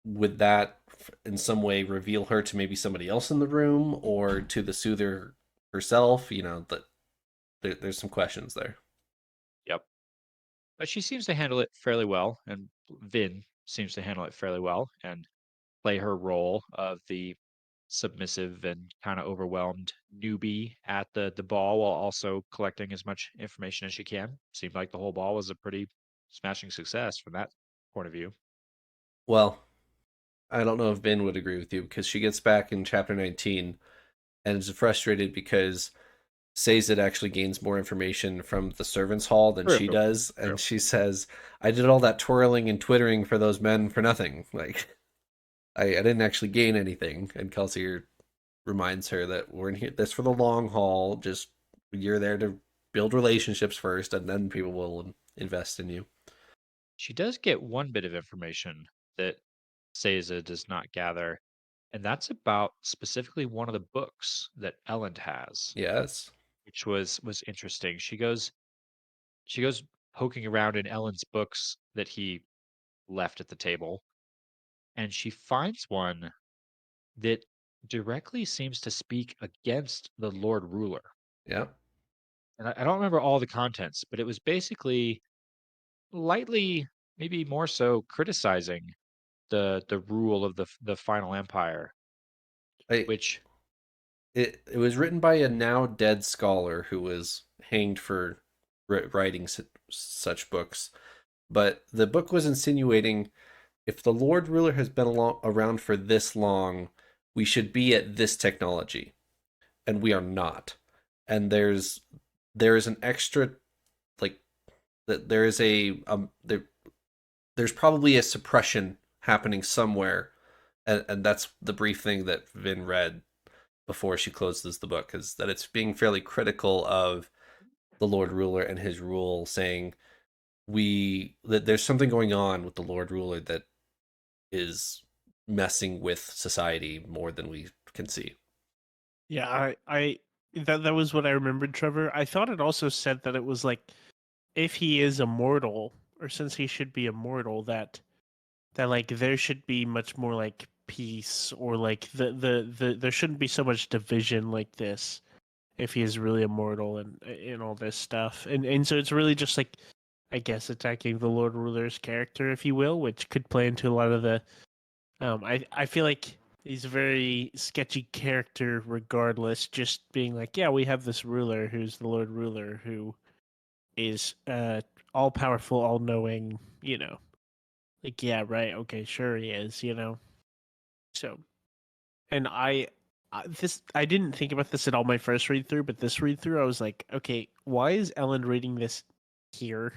Speaker 1: would that in some way reveal her to maybe somebody else in the room or to the soother herself? That there's some questions there.
Speaker 3: Yep. But she seems to handle it fairly well, and Vin seems to handle it fairly well and play her role of the submissive and kind of overwhelmed newbie at the ball while also collecting as much information as she can. Seemed like the whole ball was a pretty smashing success from that point of view.
Speaker 1: Well, I don't know if Vin would agree with you because she gets back in chapter 19 and is frustrated because Sazed actually gains more information from the servants' hall than
Speaker 3: True.
Speaker 1: she does,
Speaker 3: True.
Speaker 1: and she says, "I did all that twirling and twittering for those men for nothing. Like, I didn't actually gain anything." And Kelsier reminds her that we're in here. This for the long haul. Just you're there to build relationships first, and then people will invest in you.
Speaker 3: She does get one bit of information that Seiza does not gather, and that's about specifically one of the books that Elend has,
Speaker 1: Yes.
Speaker 3: which was interesting. She goes poking around in Ellen's books that he left at the table, and she finds one that directly seems to speak against the Lord Ruler.
Speaker 1: Yeah.
Speaker 3: And I don't remember all the contents, but it was basically lightly, maybe more so, criticizing the rule of the final empire,
Speaker 1: I
Speaker 3: which
Speaker 1: it was written by a now dead scholar who was hanged for writing such books. But the book was insinuating if the Lord Ruler has been around for this long, we should be at this technology, and we are not. And there is an extra, like, that there is there's probably a suppression happening somewhere, and that's the brief thing that Vin read before she closes the book, is that it's being fairly critical of the Lord Ruler and his rule, saying that there's something going on with the Lord Ruler that is messing with society more than we can see.
Speaker 2: Yeah, I that was what I remembered, Trevor. I thought it also said that it was like if he is immortal, or since he should be immortal, that like there should be much more like peace, or like the there shouldn't be so much division like this if he is really immortal and all this stuff. And so it's really just like, I guess, attacking the Lord Ruler's character, if you will, which could play into a lot of the I feel like he's a very sketchy character regardless, just being like, yeah, we have this ruler who's the Lord Ruler who is all powerful, all knowing, Like, yeah, right, okay, sure he is, So, and I didn't think about this at all my first read through, but this read through I was like, okay, why is Ellen reading this here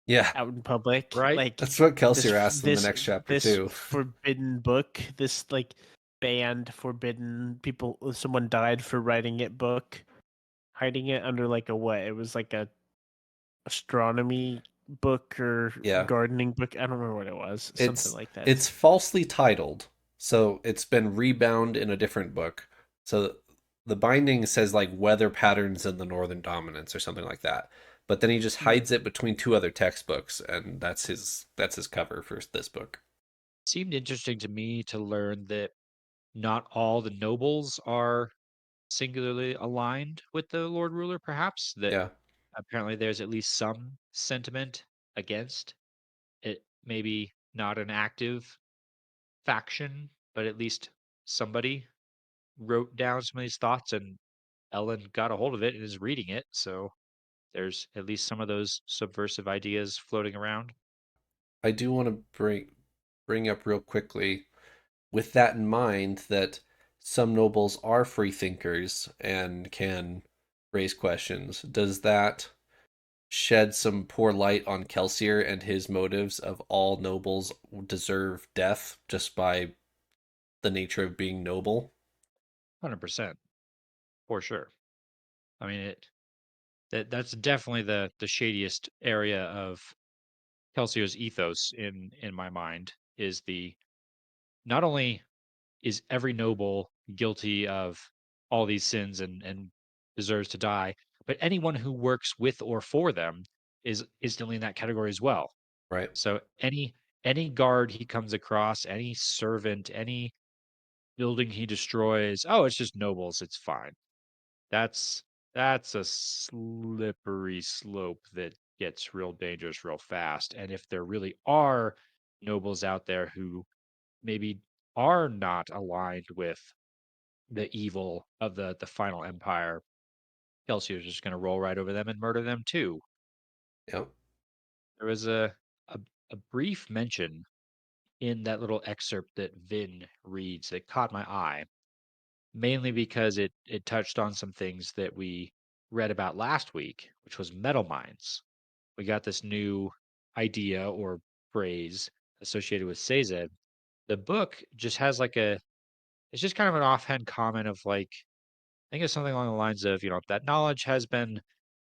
Speaker 1: Yeah,
Speaker 2: out in public?
Speaker 3: Right?
Speaker 2: Like
Speaker 1: that's what Kelsier
Speaker 2: this
Speaker 1: asks in the
Speaker 2: this
Speaker 1: next chapter
Speaker 2: this
Speaker 1: too.
Speaker 2: forbidden book, this like banned, forbidden, people, someone died for writing it book, hiding it under like a what? It was like a astronomy book or
Speaker 1: Yeah,
Speaker 2: gardening book. I don't remember what it was. Something
Speaker 1: it's
Speaker 2: like that.
Speaker 1: it's falsely titled, so it's been rebound in a different book. So the binding says like weather patterns in the northern dominance or something like that, but then he just
Speaker 2: Hmm.
Speaker 1: hides it between two other textbooks, and that's his cover for this book.
Speaker 3: Seemed interesting to me to learn that not all the nobles are singularly aligned with the Lord Ruler, perhaps, that
Speaker 1: Yeah,
Speaker 3: apparently there's at least some sentiment against it. Maybe not an active faction, but at least somebody wrote down some of these thoughts and Ellen got a hold of it and is reading it. So there's at least some of those subversive ideas floating around.
Speaker 1: I do want to bring up real quickly, with that in mind, that some nobles are free thinkers and can raise questions. Does that shed some poor light on Kelsier and his motives of all nobles deserve death just by the nature of being noble?
Speaker 3: 100%, for sure. I mean, that's definitely the shadiest area of Kelsier's ethos in my mind is the not only is every noble guilty of all these sins and deserves to die, but anyone who works with or for them is instantly in that category as well.
Speaker 1: Right.
Speaker 3: So any guard he comes across, any servant, any building he destroys, oh, it's just nobles, it's fine. That's that's a slippery slope that gets real dangerous real fast. And if there really are nobles out there who maybe are not aligned with the evil of the final empire, Kelsey is just going to roll right over them and murder them too.
Speaker 1: Yep.
Speaker 3: There was a a brief mention in that little excerpt that Vin reads that caught my eye, mainly because it touched on some things that we read about last week, which was metal mines. We got this new idea or phrase associated with Sazed. The book just has like it's just kind of an offhand comment of like, I think it's something along the lines of, that knowledge has been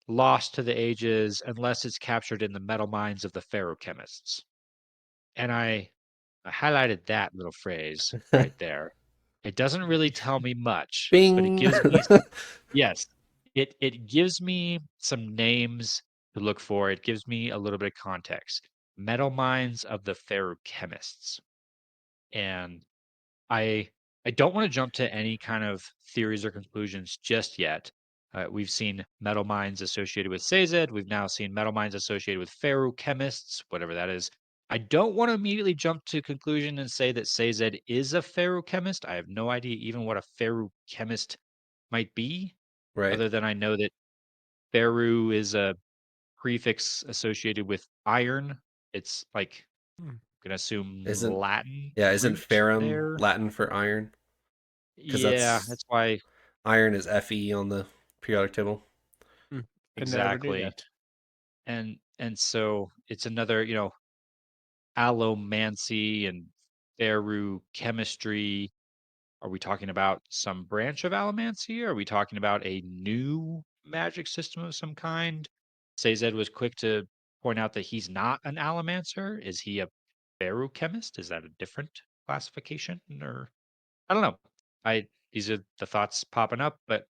Speaker 3: lost to the ages unless it's captured in the metal mines of the ferrochemists. And I highlighted that little phrase right there. It doesn't really tell me much, but it
Speaker 1: Bing.
Speaker 3: gives me yes, it gives me some names to look for. It gives me a little bit of context. Metal mines of the ferrochemists. And I I don't want to jump to any kind of theories or conclusions just yet. We've seen metal mines associated with Sazed. We've now seen metal mines associated with ferrochemists, whatever that is. I don't want to immediately jump to conclusion and say that Sazed is a ferrochemist. I have no idea even what a ferrochemist might be,
Speaker 1: Right.
Speaker 3: other than I know that ferru is a prefix associated with iron. It's like
Speaker 2: Hmm.
Speaker 3: gonna assume
Speaker 1: Isn't
Speaker 3: Latin
Speaker 1: isn't
Speaker 3: root
Speaker 1: ferrum
Speaker 3: there.
Speaker 1: Latin for iron? Because
Speaker 3: Yeah,
Speaker 1: that's
Speaker 3: that's why
Speaker 1: iron is Fe on the periodic table.
Speaker 2: I never knew
Speaker 3: exactly.
Speaker 2: that.
Speaker 3: And so it's another, allomancy and chemistry. Are we talking about some branch of allomancy? Are we talking about a new magic system of some kind? Sazed was quick to point out that he's not an allomancer. Is he a feruchemist? Is that a different classification? Or I don't know. I These are the thoughts popping up, but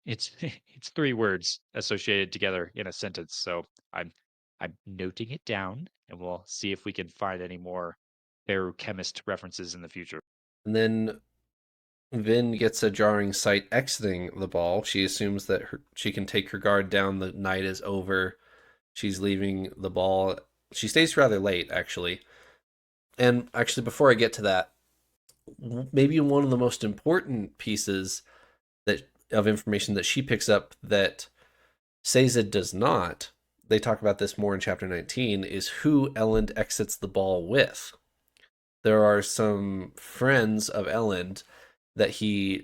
Speaker 3: it's it's three words associated together in a sentence. So I'm noting it down, and we'll see if we can find any more feruchemist references in the future.
Speaker 1: And then Vin gets a jarring sight exiting the ball. She assumes that she can take her guard down. The night is over. She's leaving the ball. She stays rather late, actually. And actually, before I get to that, maybe one of the most important pieces that of information that she picks up that Sazed does not, they talk about this more in chapter 19, is who Elend exits the ball with. There are some friends of Elend that he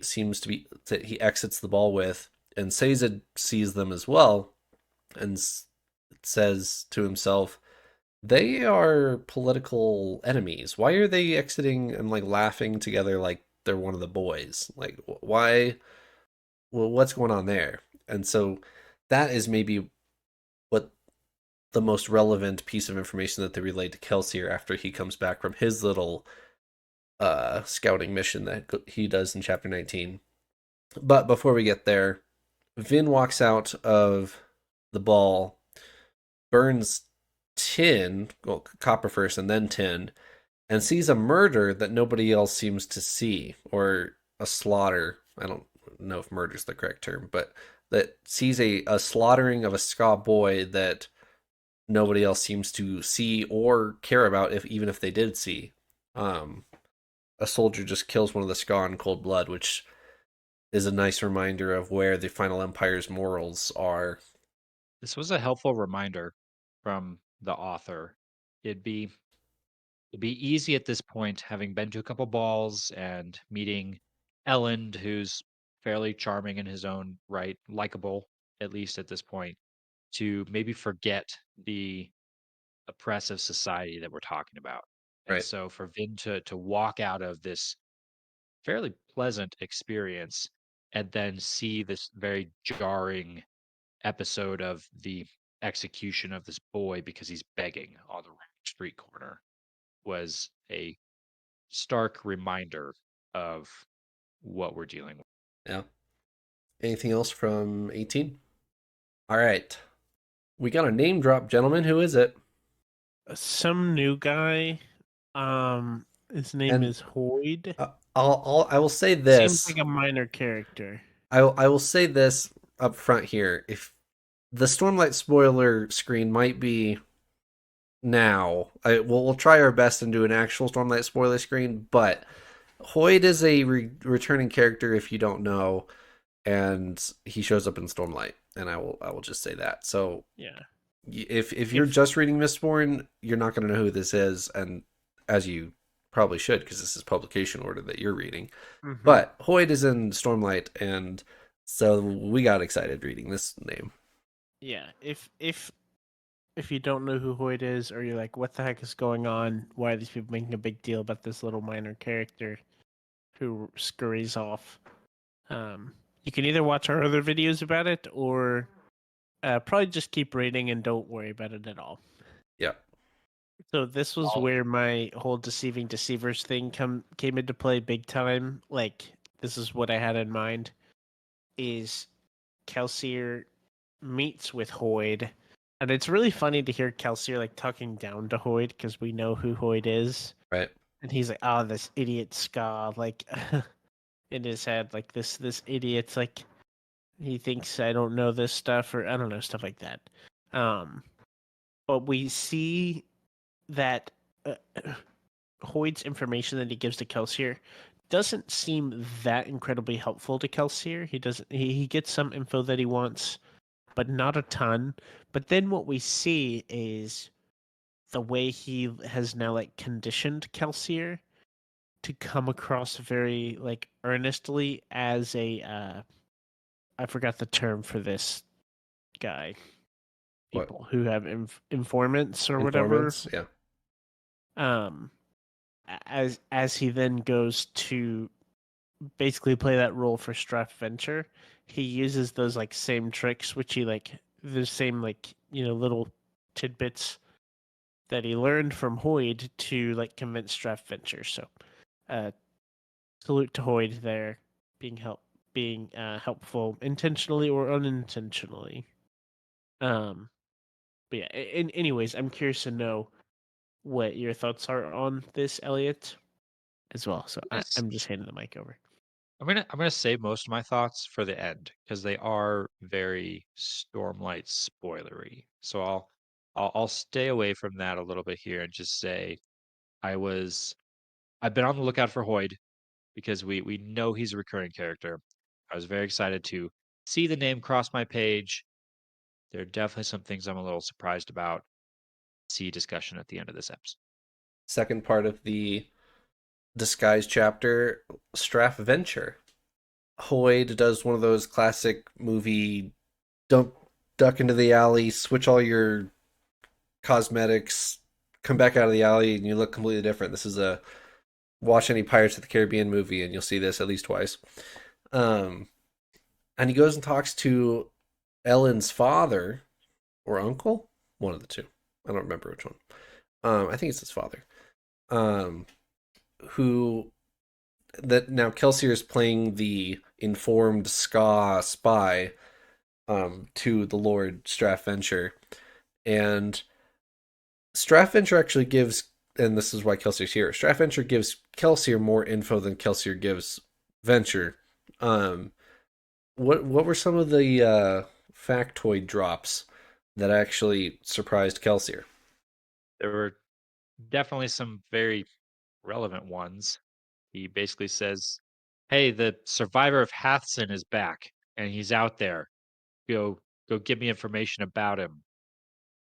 Speaker 1: exits the ball with, and Sazed sees them as well and says to himself, they are political enemies. Why are they exiting and like laughing together like they're one of the boys? Like why? Well, what's going on there? And so that is maybe what the most relevant piece of information that they relay to Kelsier after he comes back from his little scouting mission that he does in chapter 19. But before we get there, Vin walks out of the ball, burns tin, well, copper first and then tin, and sees a murder that nobody else seems to see, or a slaughter. I don't know if murder is the correct term, but that sees a slaughtering of a ska boy that nobody else seems to see or care about, if even if they did see. Um, a soldier just kills one of the ska in cold blood, which is a nice reminder of where the Final Empire's morals are.
Speaker 3: This was a helpful reminder from the author. It'd be it'd be easy at this point, having been to a couple balls and meeting Elend, who's fairly charming in his own right, likable, at least at this point, to maybe forget the oppressive society that we're talking about. And
Speaker 1: Right.
Speaker 3: so for Vin to walk out of this fairly pleasant experience and then see this very jarring episode of the execution of this boy because he's begging on the street corner was a stark reminder of what we're dealing with.
Speaker 1: Yeah. Anything else from 18? All right. We got a name drop, gentlemen. Who is it?
Speaker 2: Some new guy. His name
Speaker 1: And
Speaker 2: is Hoyd.
Speaker 1: I will say
Speaker 2: Seems
Speaker 1: this.
Speaker 2: like a minor character.
Speaker 1: I will say this up front here. If the Stormlight spoiler screen might be now, we'll try our best and do an actual Stormlight spoiler screen. But Hoyd is a returning character if you don't know, and he shows up in Stormlight, and I will just say that. So
Speaker 2: Yeah.
Speaker 1: if you're just reading Mistborn, you're not going to know who this is, and as you probably should, because this is publication order that you're reading.
Speaker 2: Mhm.
Speaker 1: But Hoyd is in Stormlight, and so we got excited reading this name.
Speaker 2: Yeah, if you don't know who Hoyd is, or you're like, what the heck is going on? Why are these people making a big deal about this little minor character who scurries off? You can either watch our other videos about it, or probably just keep reading and don't worry about it at all.
Speaker 1: Yeah.
Speaker 2: So this was where my whole deceiving deceivers thing came into play big time. Like, this is what I had in mind: is Kelsier meets with Hoyd, and it's really funny to hear Kelsier like talking down to Hoyd because we know who Hoyd is,
Speaker 1: Right.
Speaker 2: and he's like, "Oh, this idiot Ska," like in his head, like this idiot's like he thinks I don't know this stuff, or I don't know, stuff like that. But we see that uh, Hoyd's information that he gives to Kelsier doesn't seem that incredibly helpful to Kelsier. He doesn't. He gets some info that he wants, but not a ton. But then what we see is the way he has now like conditioned Kelsier to come across very like earnestly as a I forgot the term for this guy.
Speaker 1: What?
Speaker 2: People who have informants or whatever.
Speaker 1: Informants? Yeah.
Speaker 2: Um, as he then goes to basically play that role for Straff Venture, he uses those like same tricks, which he like the same like little tidbits that he learned from Hoyd to like convince Straff Venture. So, salute to Hoyd there, being helpful intentionally or unintentionally. But yeah. Anyways, I'm curious to know what your thoughts are on this, Eliot, as well. So
Speaker 3: Yes.
Speaker 2: I'm just handing the mic over.
Speaker 3: I'm gonna save most of my thoughts for the end because they are very Stormlight spoilery. So I'll stay away from that a little bit here and just say I've been on the lookout for Hoyd because we know he's a recurring character. I was very excited to see the name cross my page. There are definitely some things I'm a little surprised about. See discussion at the end of this episode.
Speaker 1: Second part of the disguise chapter, Straff Venture. Hoyd does one of those classic movie dump duck into the alley, switch all your cosmetics, come back out of the alley, and you look completely different. This is a watch any Pirates of the Caribbean movie, and you'll see this at least twice. Um, and he goes and talks to Ellen's father or uncle, one of the two. I don't remember which one. I think it's his father. Who that now Kelsier is playing the informed spy to the Lord Straff Venture, and Straff Venture actually gives, and this is why Kelsier's here. Straff Venture gives Kelsier more info than Kelsier gives Venture. Um, what were some of the factoid drops that actually surprised Kelsier?
Speaker 3: There were definitely some very relevant ones. He basically says, "Hey, the survivor of Hathson is back, and he's out there. Go give me information about him."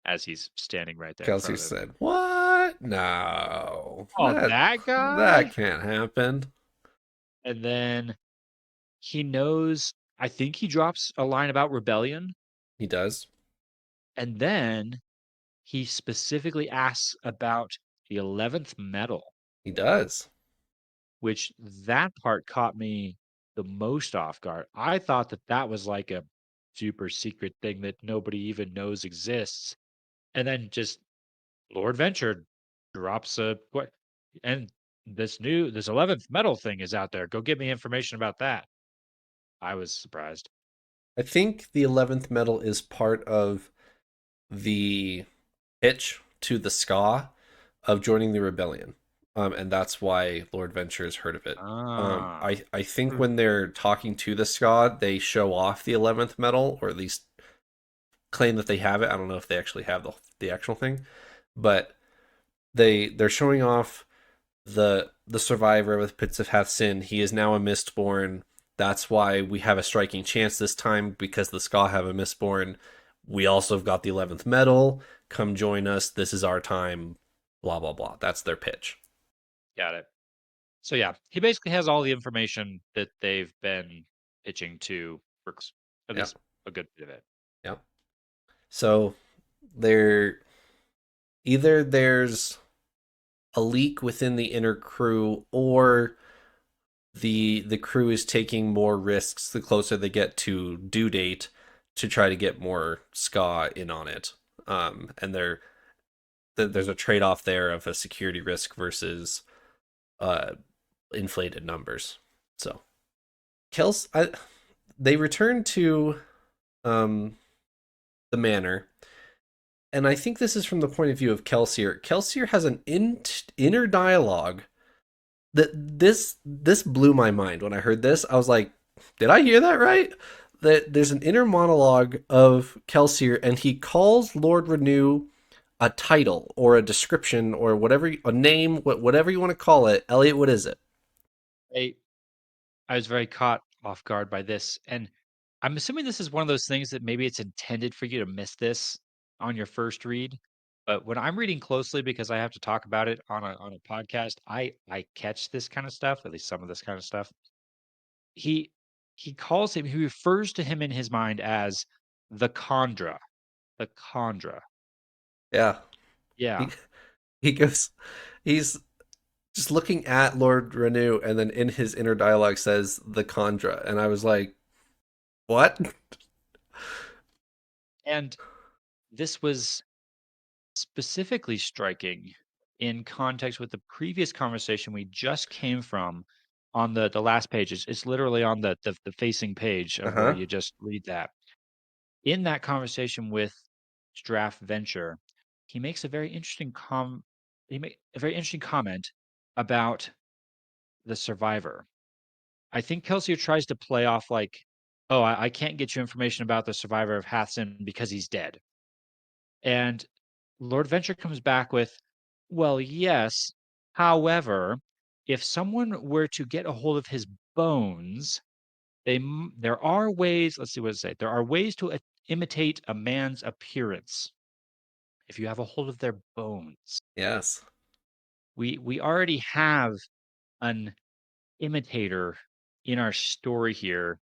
Speaker 3: As he's standing right there in
Speaker 1: Kelsier
Speaker 3: front of him.
Speaker 1: said, "What? No,
Speaker 3: Oh, that
Speaker 1: that
Speaker 3: guy?
Speaker 1: can't happen."
Speaker 3: And then he knows. I think he drops a line about rebellion,
Speaker 1: He does.
Speaker 3: and then he specifically asks about the 11th metal,
Speaker 1: He does.
Speaker 3: which that part caught me the most off guard. I thought that that was like a super secret thing that nobody even knows exists. And then just Lord Venture drops a what and this 11th metal thing is out there. Go get me information about that. I was surprised.
Speaker 1: I think the 11th metal is part of the pitch to the ska of joining the rebellion. And that's why Lord Venture has heard of it.
Speaker 3: Ah.
Speaker 1: I think
Speaker 2: Hmm.
Speaker 1: when they're talking to the ska, they show off the 11th metal, or at least claim that they have it. I don't know if they actually have the actual thing, but they're showing off the survivor with Pits of Hath Sin. He is now a Mistborn. That's why we have a striking chance this time, because the ska have a Mistborn. We also have got the 11th metal. Come join us. This is our time. Blah blah blah. That's their pitch.
Speaker 3: Got it. So yeah, he basically has all the information that they've been pitching to Krux, at
Speaker 1: Yep.
Speaker 3: least a good bit of it.
Speaker 1: Yep. So there either there's a leak within the inner crew, or the crew is taking more risks the closer they get to due date to try to get more ska in on it. And there's a trade-off there of a security risk versus uh inflated numbers. So they return to um the manor, and I think this is from the point of view of Kelsier. Kelsier has an inner dialogue that this blew my mind when I heard this. I was like, did I hear that right? That there's an inner monologue of Kelsier, and he calls Lord Renew a title or a description or whatever, a name, whatever you want to call it. Elliot, what is it?
Speaker 3: I, I was very caught off guard by this, and I'm assuming this is one of those things that maybe it's intended for you to miss this on your first read. But when I'm reading closely because I have to talk about it on a podcast, I catch this kind of stuff, at least some of this kind of stuff. He he refers to him in his mind as the Khandra. The Khandra.
Speaker 1: Yeah.
Speaker 3: Yeah.
Speaker 1: He he goes he's just looking at Lord Renew and then in his inner dialogue says the Khandra. And I was like, what?
Speaker 3: And this was specifically striking in context with the previous conversation we just came from on the last page. It's literally on the facing page of where
Speaker 1: Uh-huh.
Speaker 3: you just read that. In that conversation with Draft Venture, he makes a very interesting comment about the survivor. I think Kelsier tries to play off like, oh, I can't get you information about the survivor of Hathsin because he's dead. And Lord Venture comes back with, well, yes. However, if someone were to get a hold of his bones, there are ways, let's see what it say. There are ways to imitate a man's appearance if you have a hold of their bones.
Speaker 1: Yes.
Speaker 3: We already have an imitator in our story here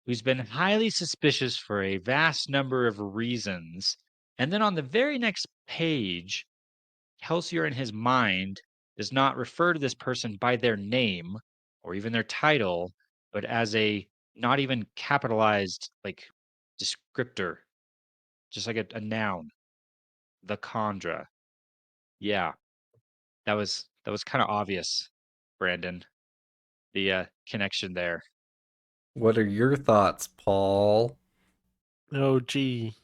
Speaker 3: who's been highly suspicious for a vast number of reasons. And then on the very next page, Kelsier in his mind does not refer to this person by their name or even their title, but as a not even capitalized like descriptor, just like a noun, the Khandra. Yeah, that was kind of obvious, Brandon. The connection there.
Speaker 1: What are your thoughts, Paul?
Speaker 2: Oh, gee.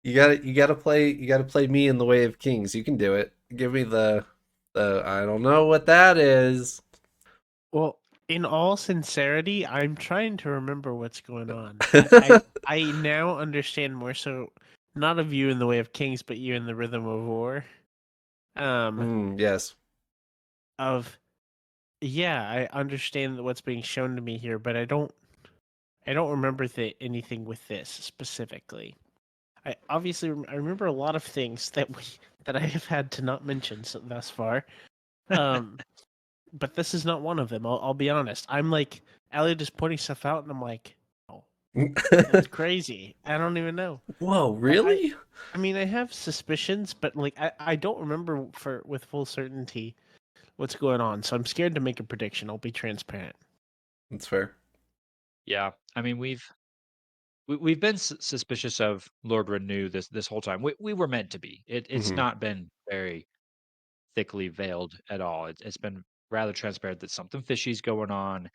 Speaker 1: You gotta play me in the Way of Kings. You can do it. Give me the I don't know what that is.
Speaker 2: Well, in all sincerity, I'm trying to remember what's going on. I now understand more so, not of you in the Way of Kings, but you in the Rhythm of War.
Speaker 1: Yes.
Speaker 2: Of yeah, I understand what's being shown to me here, but I don't remember anything with this specifically. I obviously I remember a lot of things that I have had to not mention thus far. Um, but this is not one of them. I'll be honest. I'm like Elliot is pointing stuff out, and I'm like, oh, that's crazy. I don't even know.
Speaker 1: Whoa,
Speaker 2: I, I
Speaker 1: really?
Speaker 2: I mean, I have suspicions, but like I don't remember for with full certainty what's going on. So I'm scared to make a prediction. I'll be transparent.
Speaker 1: That's fair.
Speaker 3: Yeah, I mean we've been suspicious of Lord Renew this whole time. We were meant to be. It's
Speaker 1: Hmm.
Speaker 3: not been very thickly veiled at all. It's been rather transparent that something fishy's going on.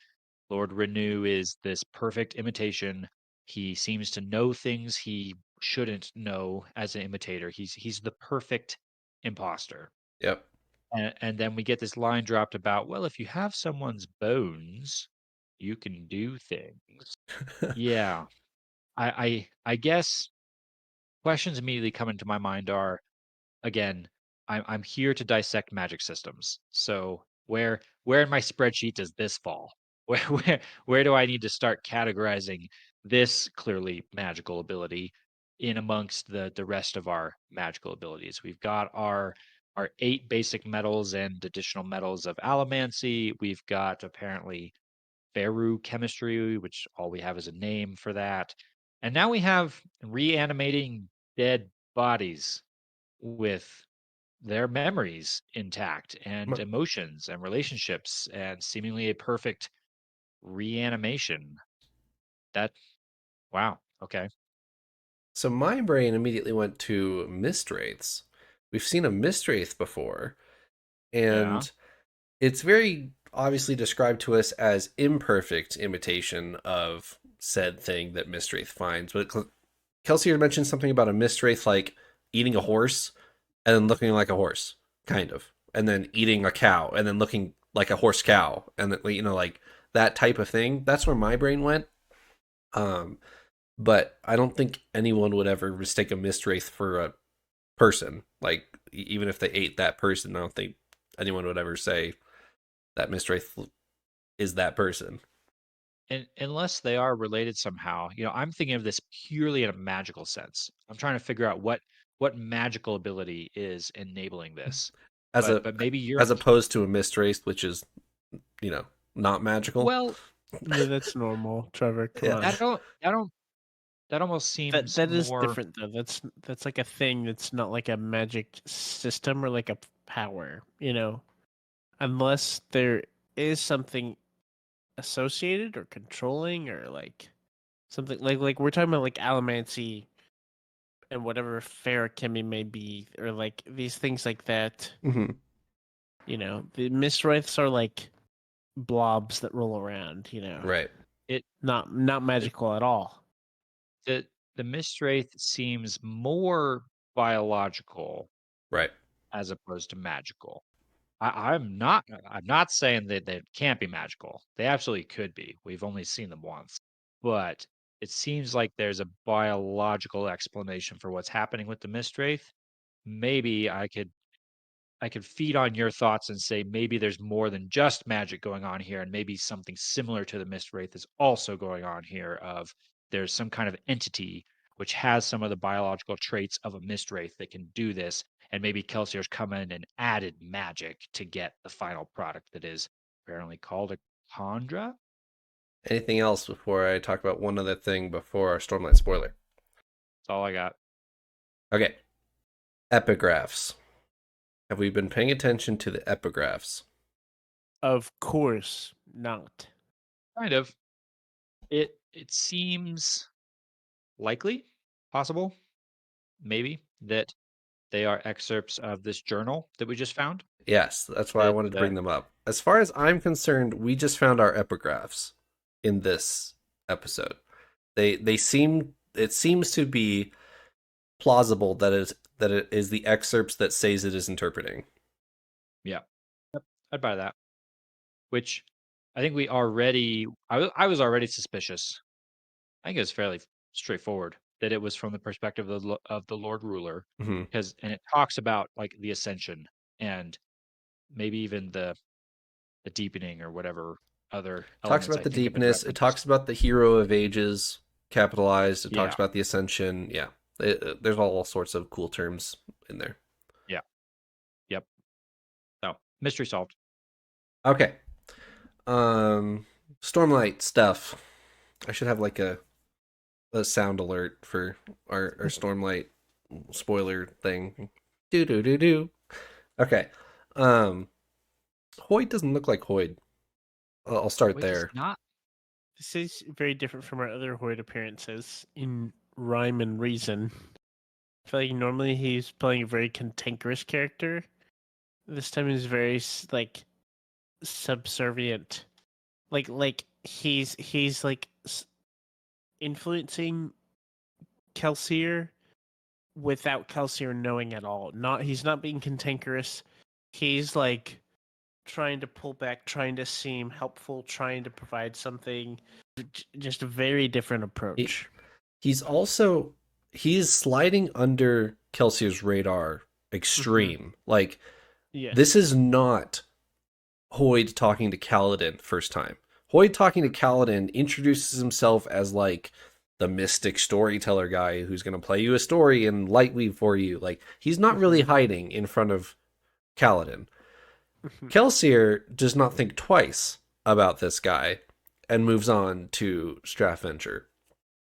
Speaker 3: Lord Renew is this perfect imitation. He seems to know things he shouldn't know as an imitator. He's the perfect imposter.
Speaker 1: Yep.
Speaker 3: And then we get this line dropped about, well, if you have someone's bones, you can do things. Yeah. I guess questions immediately come into my mind are, again, I'm here to dissect magic systems. So where in my spreadsheet does this fall? Where do I need to start categorizing this clearly magical ability in amongst the rest of our magical abilities? We've got our 8 basic metals and additional metals of allomancy. We've got apparently Feru chemistry, which all we have is a name for that. And now we have reanimating dead bodies with their memories intact and
Speaker 1: My-
Speaker 3: emotions and relationships and seemingly a perfect reanimation. That wow, okay.
Speaker 1: So my brain immediately went to mist wraiths. We've seen a mist wraith before,
Speaker 3: Yeah.
Speaker 1: and it's very obviously described to us as imperfect imitation of said thing that mist wraith finds. But Kelsey had mentioned something about a mist wraith like eating a horse and then looking like a horse, kind of, and then eating a cow and then looking like a horse cow, and then like that type of thing. That's where my brain went. Um, but I don't think anyone would ever mistake a mist wraith for a person. Like even if they ate that person, I don't think anyone would ever say that mist wraith is that person.
Speaker 3: And unless they are related somehow, I'm thinking of this purely in a magical sense. I'm trying to figure out what magical ability is enabling this.
Speaker 1: as
Speaker 3: But
Speaker 1: a
Speaker 3: but maybe you're
Speaker 1: as opposed to a mist wraith, which is not magical.
Speaker 3: well,
Speaker 2: No, that's normal, Trevor. Come
Speaker 1: Yeah.
Speaker 2: on.
Speaker 3: that almost
Speaker 2: That
Speaker 3: seems
Speaker 2: that is
Speaker 3: more.
Speaker 2: different though. That's like a thing. That's not like a magic system or like a power. Unless there is something associated or controlling or like something like we're talking about like allomancy and whatever ferrochemy may be, or like these things like that.
Speaker 1: Hmm.
Speaker 2: The mistwraiths are like blobs that roll around.
Speaker 1: Right.
Speaker 3: It
Speaker 2: Not
Speaker 3: the
Speaker 2: magical at all.
Speaker 3: the, the Mistwraith seems more biological
Speaker 1: Right.
Speaker 3: as opposed to magical. I'm not saying that they can't be magical. They absolutely could be. We've only seen them once. But it seems like there's a biological explanation for what's happening with the Mistwraith. Maybe I could feed on your thoughts and say maybe there's more than just magic going on here, and maybe something similar to the Mistwraith is also going on here. Of there's some kind of entity which has some of the biological traits of a Mistwraith that can do this, and maybe Kelsier's come in and added magic to get the final product that is apparently called a Chondra.
Speaker 1: Anything else before I talk about one other thing before our Stormlight spoiler?
Speaker 3: That's all I got.
Speaker 1: Okay. Epigraphs. Have we been paying attention to the epigraphs?
Speaker 2: Of course not.
Speaker 3: Kind of. It seems likely, possible, maybe that they are excerpts of this journal that we just found.
Speaker 1: Yes, that's why I
Speaker 3: That
Speaker 1: wanted to bring them up. As far as I'm concerned, we just found our epigraphs in this episode. They seem it seems to be plausible that it is the excerpts that Sazed is interpreting.
Speaker 3: Yeah, yep, I'd buy that. Which I think I was already suspicious. I think it was fairly straightforward that it was from the perspective of the Lord Ruler,
Speaker 1: Hmm.
Speaker 3: and it talks about like the ascension and maybe even the deepening or whatever other
Speaker 1: Talks
Speaker 3: elements
Speaker 1: about
Speaker 3: I
Speaker 1: the
Speaker 3: think have been
Speaker 1: deepness. It
Speaker 3: referenced.
Speaker 1: talks about the hero of ages, capitalized. It talks
Speaker 3: Yeah,
Speaker 1: about the ascension. Yeah, there's all sorts of cool terms in there.
Speaker 3: yeah, yep. So mystery solved.
Speaker 1: Okay. Stormlight stuff. I should have like a sound alert for our Stormlight spoiler thing. Do do do do. Okay. Um, Hoyd doesn't look like Hoyd. I'll start
Speaker 3: Wait, does
Speaker 1: there.
Speaker 3: not.
Speaker 2: This is very different from our other Horde appearances in Rhyme and Reason. I feel like normally he's playing a very cantankerous character. This time he's very like subservient. Like he's like influencing Kelsier without Kelsier knowing at all. He's not being cantankerous. He's like trying to pull back, trying to seem helpful, trying to provide something. Just a very different
Speaker 1: He,
Speaker 2: approach.
Speaker 1: he's sliding under Kelsey's radar extreme. Like this
Speaker 2: Yes.
Speaker 1: is not Hoyd talking to Kaladin first time. Hoyd talking to Kaladin introduces himself as like the mystic storyteller guy who's going to play you a story and lightweave for you. Like he's not really hiding in front of Kaladin. Kelsier does not think twice about this guy and moves on to Strathventure.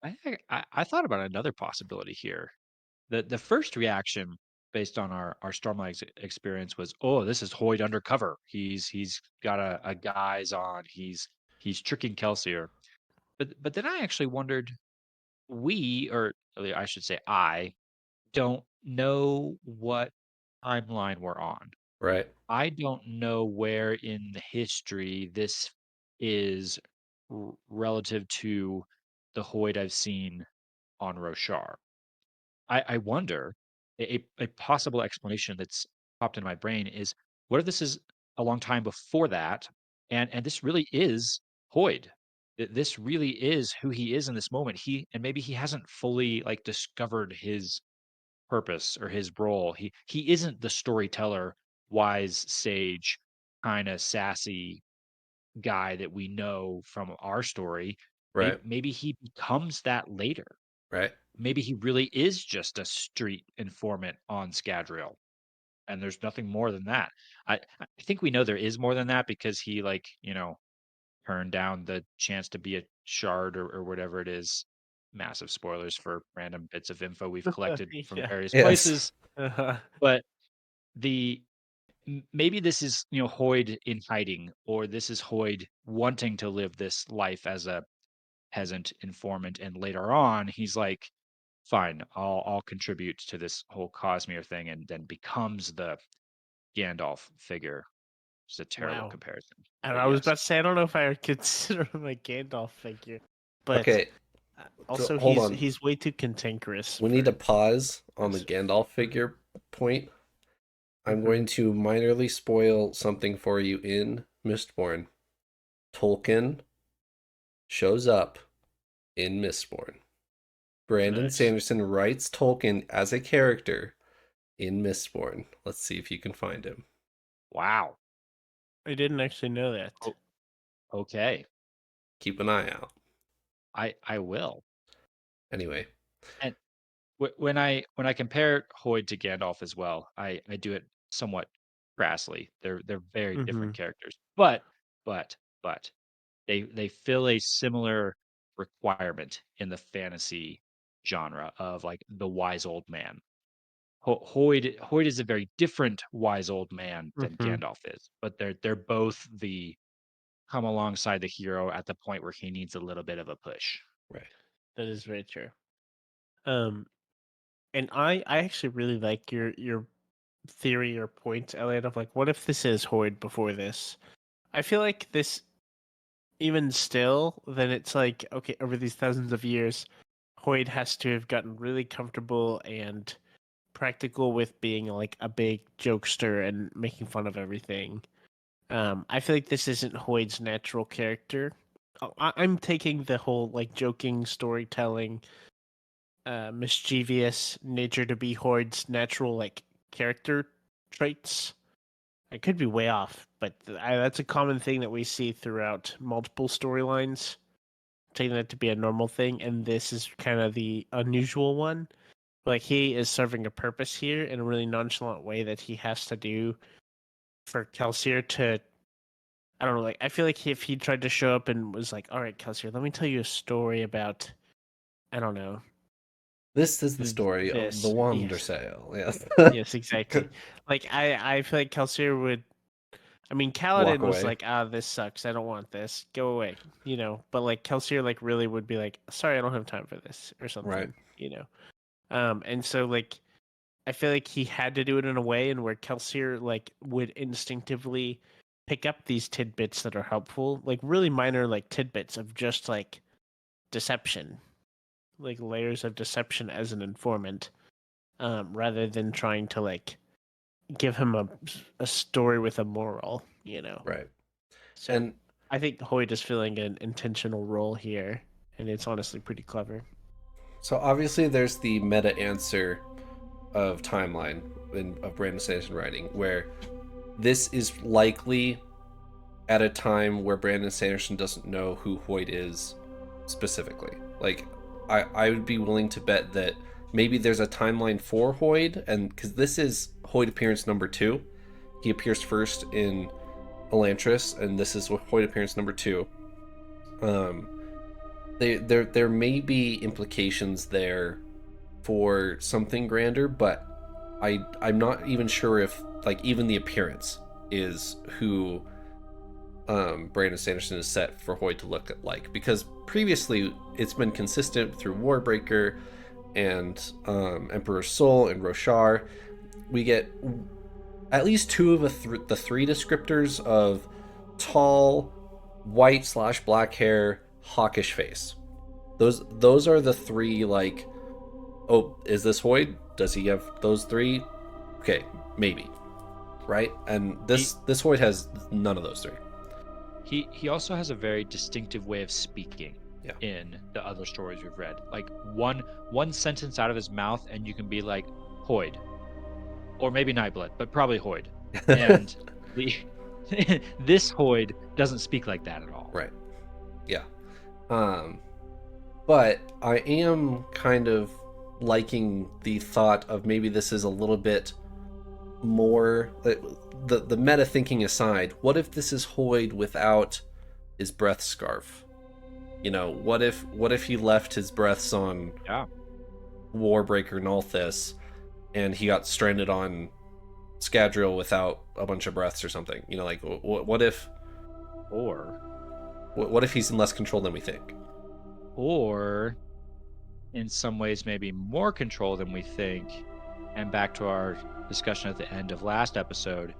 Speaker 3: I thought about another possibility here. The first reaction based on our Stormlight experience was, oh, this is Hoyd undercover. He's got a guise on. He's tricking Kelsier. But then I actually wondered, or I should say I, don't know what timeline we're on.
Speaker 1: Right.
Speaker 3: I don't know where in the history this is relative to the Hoyd I've seen on Roshar. I wonder, a possible explanation that's popped into my brain is, what if this is a long time before that, and this really is Hoyd? This really is who he is in this moment. And maybe he hasn't fully like discovered his purpose or his role. He isn't the storyteller, wise sage, kind of sassy guy that we know from our story.
Speaker 1: Right.
Speaker 3: Maybe he becomes that later.
Speaker 1: Right.
Speaker 3: Maybe he really is just a street informant on Scadrial, and there's nothing more than that. I think we know there is more than that because he turned down the chance to be a shard or whatever it is. Massive spoilers for random bits of info we've collected from
Speaker 2: Yeah.
Speaker 3: various
Speaker 1: Yes.
Speaker 3: places.
Speaker 2: Uh-huh.
Speaker 3: But the maybe this is Hoyd in hiding, or this is Hoyd wanting to live this life as a peasant informant, and later on he's like, fine, I'll contribute to this whole Cosmere thing, and then becomes the Gandalf figure. It's a terrible
Speaker 2: Wow.
Speaker 3: comparison,
Speaker 2: And
Speaker 3: but
Speaker 2: I was
Speaker 3: yes.
Speaker 2: about to say, I don't know if I would consider him a Gandalf figure, but
Speaker 1: Okay. So
Speaker 2: also
Speaker 1: hold on.
Speaker 2: he's way too cantankerous.
Speaker 1: We need to
Speaker 2: for
Speaker 1: pause on the
Speaker 2: this.
Speaker 1: Gandalf figure point. I'm
Speaker 2: Mhm.
Speaker 1: going to minorly spoil something for you in Mistborn. Tolkien shows up in Mistborn. Brandon
Speaker 2: Nice.
Speaker 1: Sanderson writes Tolkien as a character in Mistborn. Let's see if you can find him.
Speaker 3: Wow.
Speaker 2: I didn't actually know that.
Speaker 3: Oh, okay.
Speaker 1: Keep an eye out.
Speaker 3: I will.
Speaker 1: Anyway,
Speaker 3: And when I compare Hoyd to Gandalf as well, I do it somewhat crassly. They're very different
Speaker 2: Hmm.
Speaker 3: characters, but but but they fill a similar requirement in the fantasy genre of like the wise old man. Hoyd is a very different wise old man than
Speaker 2: Hmm.
Speaker 3: Gandalf is, but they're both the come alongside the hero at the point where he needs a little bit of a push.
Speaker 1: right.
Speaker 2: That is very true. Um, and I actually really like your theory or point, Elliot, of like, what if this is Hoyd before this? I feel like this, even still, then it's like, okay, over these thousands of years, Hoyd has to have gotten really comfortable and practical with being like a big jokester and making fun of everything. I feel like this isn't Hoyd's natural character. I'm taking the whole like joking, storytelling, mischievous nature to be Hoyd's natural like character traits. I could be way off, but that's a common thing that we see throughout multiple storylines. Taking that to be a normal thing, and this is kind of the unusual one. Like he is serving a purpose here in a really nonchalant way that he has to do for Kelsier to. I don't know. Like I feel like if he tried to show up and was like, "All right, Kelsier, let me tell you a story about," I don't know,
Speaker 1: This is the story of the
Speaker 2: this. Yes,
Speaker 1: Wandersale. Yes.
Speaker 2: yes, exactly. Like I feel like Kelsier would. I mean,
Speaker 1: Walk
Speaker 2: Kaladin was
Speaker 1: away.
Speaker 2: like, this sucks. I don't want this. Go away. But like Kelsier like really would be like, sorry, I don't have time for this or
Speaker 1: Right.
Speaker 2: something. And so like I feel like he had to do it in a way and where Kelsier like would instinctively pick up these tidbits that are helpful, like really minor like tidbits of just like deception, like layers of deception as an informant, rather than trying to like give him a story with a moral.
Speaker 1: Right.
Speaker 2: So
Speaker 1: And
Speaker 2: I think Hoyt is filling an intentional role here, and it's honestly pretty clever.
Speaker 1: so obviously there's the meta answer of timeline of Brandon Sanderson writing, where this is likely at a time where Brandon Sanderson doesn't know who Hoyt is specifically. Like, I would be willing to bet that maybe there's a timeline for Hoyt, and because this is Hoyt appearance number 2, he appears first in Elantris, and this is Hoyt appearance number 2. There may be implications there for something grander, but I'm not even sure if like even the appearance is who Brandon Sanderson is set for Hoyt to look like, because previously it's been consistent through Warbreaker and Emperor's Soul and Roshar. We get at least 2 of the 3 descriptors of tall, white/black hair, hawkish face. Those are the 3 like, oh, is this Hoyt? Does he have those 3? Okay, maybe. Right? And this Hoyt has none of those 3.
Speaker 3: He also has a very distinctive way of speaking.
Speaker 1: Yeah.
Speaker 3: In the other stories we've read, like one sentence out of his mouth, and you can be like Hoyd, or maybe Nightblood, but probably Hoyd. And the this Hoyd doesn't speak like that at all.
Speaker 1: Right. Yeah. But I am kind of liking the thought of maybe this is a little bit more the meta thinking aside. What if this is Hoyd without his breath scarf? What if he left his breaths on
Speaker 3: Yeah.
Speaker 1: Warbreaker Nalthis and he got stranded on Scadrial without a bunch of breaths or something? Like what if he's in less control than we think?
Speaker 3: Or in some ways maybe more control than we think. And back to our discussion at the end of last episode,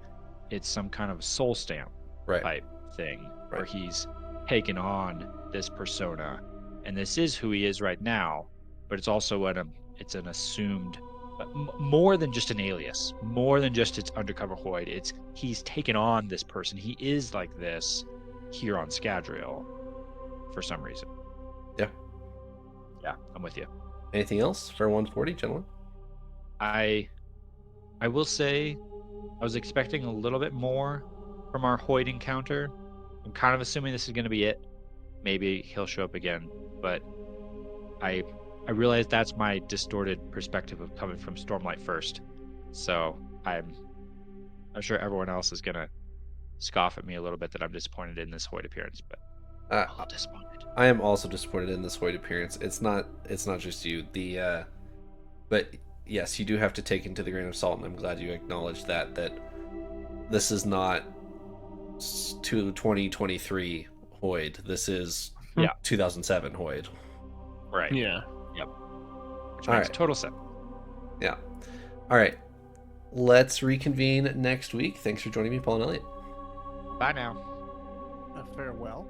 Speaker 3: it's some kind of soul stamp
Speaker 1: Right.
Speaker 3: type thing where
Speaker 1: Right.
Speaker 3: he's taken on this persona, and this is who he is right now, but it's also it's an assumed, more than just an alias, more than just its undercover Hoyd. He's taken on this person. He is like this here on Scadrial for some reason.
Speaker 1: Yeah.
Speaker 3: Yeah, I'm with you.
Speaker 1: Anything else for 140, gentlemen?
Speaker 3: I will say I was expecting a little bit more from our Hoyd encounter. I'm kind of assuming this is going to be it. Maybe he'll show up again, but I realize that's my distorted perspective of coming from Stormlight first. So I'm sure everyone else is going to scoff at me a little bit that I'm disappointed in this Hoyd appearance, but I'm a little disappointed.
Speaker 1: I am also disappointed in this Hoyd appearance. It's not just you. But yes, you do have to take into the grain of salt, and I'm glad you acknowledged that this is not 2023 Hoyd. This is 2007 Hoyd.
Speaker 3: Right.
Speaker 2: Yeah.
Speaker 3: Yep. Which makes total sense.
Speaker 1: Yeah. All right. Let's reconvene next week. Thanks for joining me, Paul and Eliot.
Speaker 3: Bye now.
Speaker 2: Farewell.